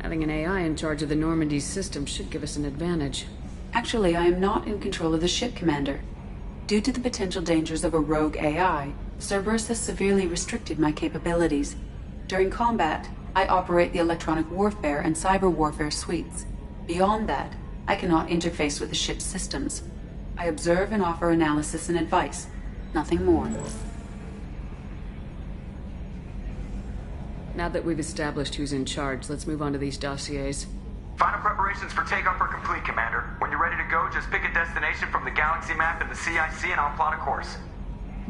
Having an AI in charge of the Normandy's system should give us an advantage. Actually, I am not in control of the ship, Commander. Due to the potential dangers of a rogue AI, Cerberus has severely restricted my capabilities. During combat, I operate the electronic warfare and cyber warfare suites. Beyond that, I cannot interface with the ship's systems. I observe and offer analysis and advice. Nothing more. Now that we've established who's in charge, let's move on to these dossiers. Final preparations for takeoff are complete, Commander. When you're ready to go, just pick a destination from the galaxy map in the CIC and I'll plot a course.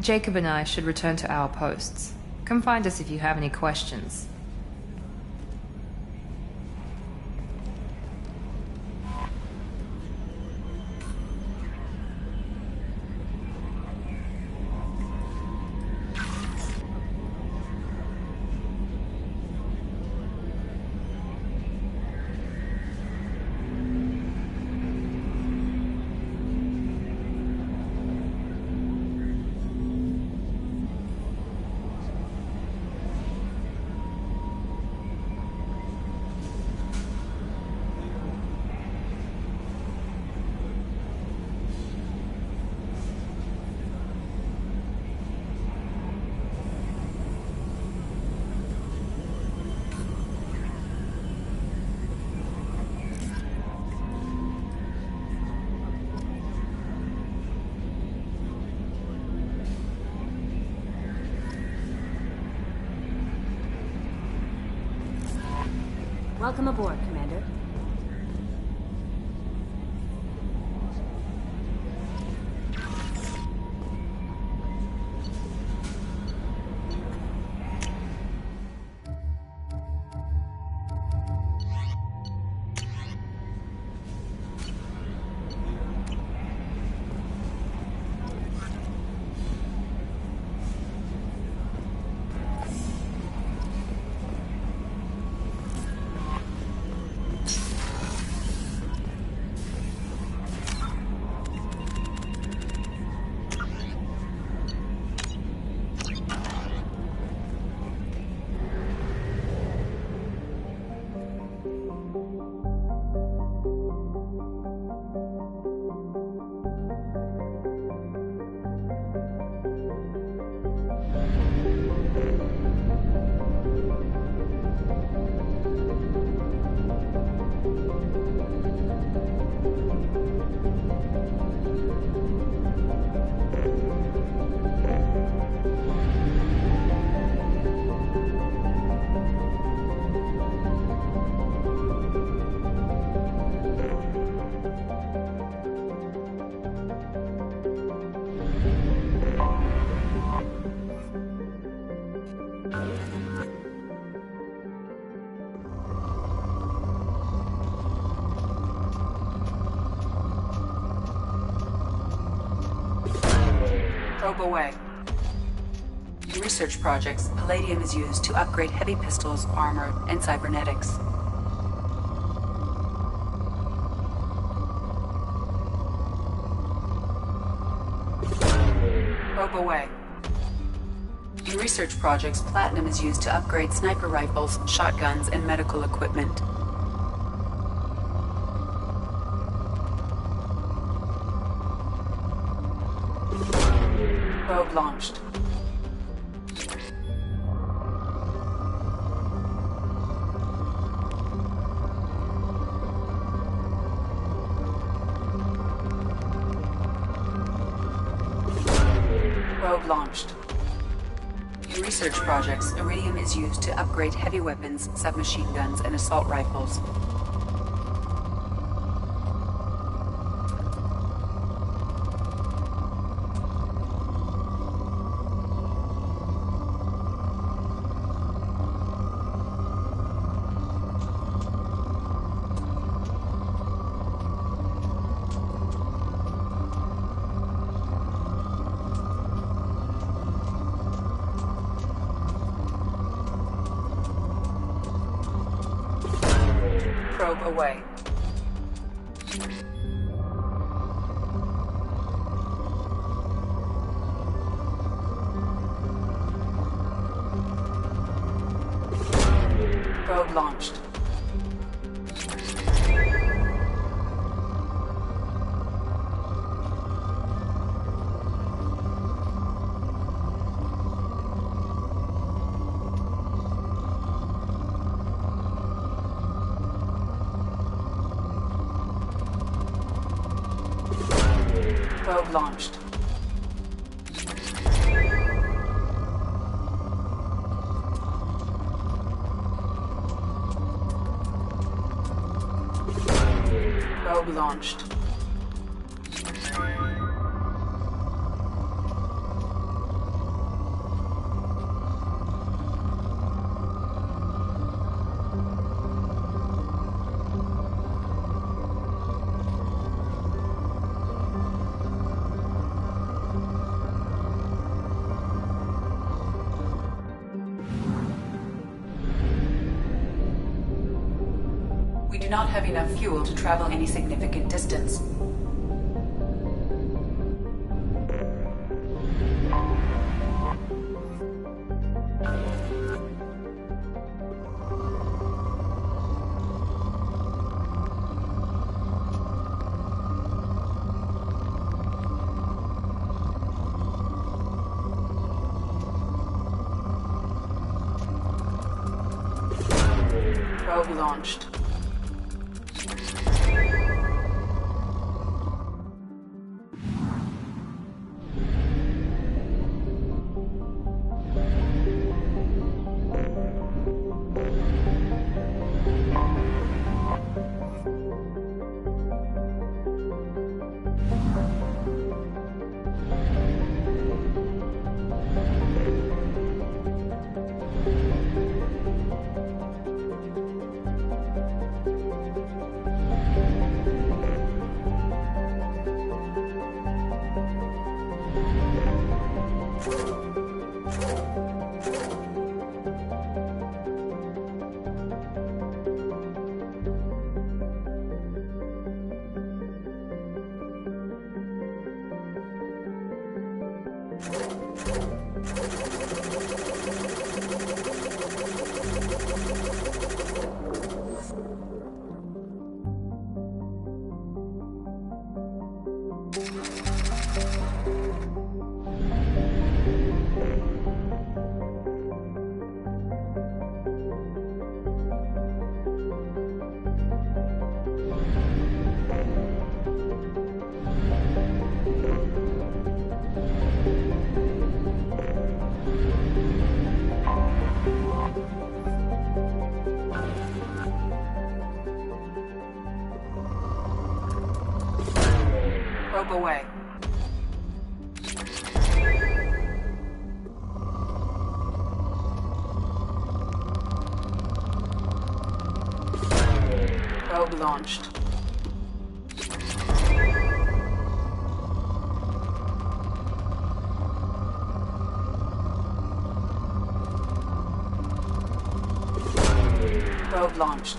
Jacob and I should return to our posts. Come find us if you have any questions. Welcome aboard, Commander. Probe away. In research projects, palladium is used to upgrade heavy pistols, armor, and cybernetics. Probe away. In research projects, platinum is used to upgrade sniper rifles, shotguns, and medical equipment. Probe launched. Probe launched. In research projects, iridium is used to upgrade heavy weapons, submachine guns, and assault rifles. Probe away. Probe launched. Probe launched. Probe launched. We do not have enough fuel to travel any significant distance. Probe launched. Probe away. Probe launched. Node launched.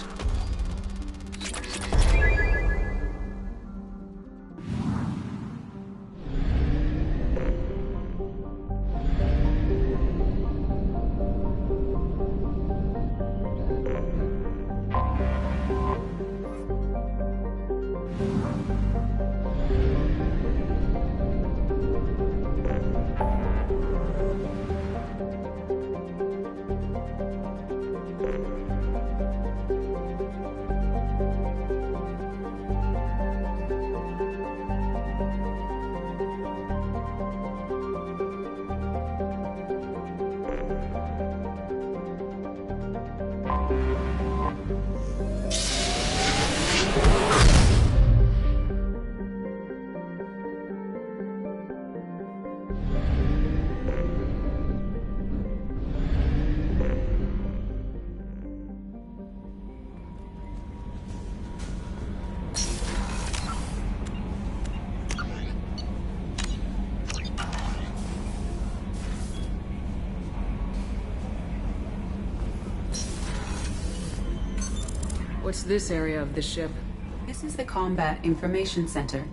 What's this area of the ship? This is the Combat Information Center.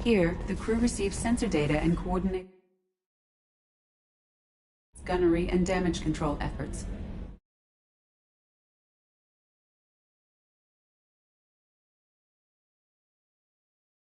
Here, the crew receives sensor data and coordinate gunnery and damage control efforts.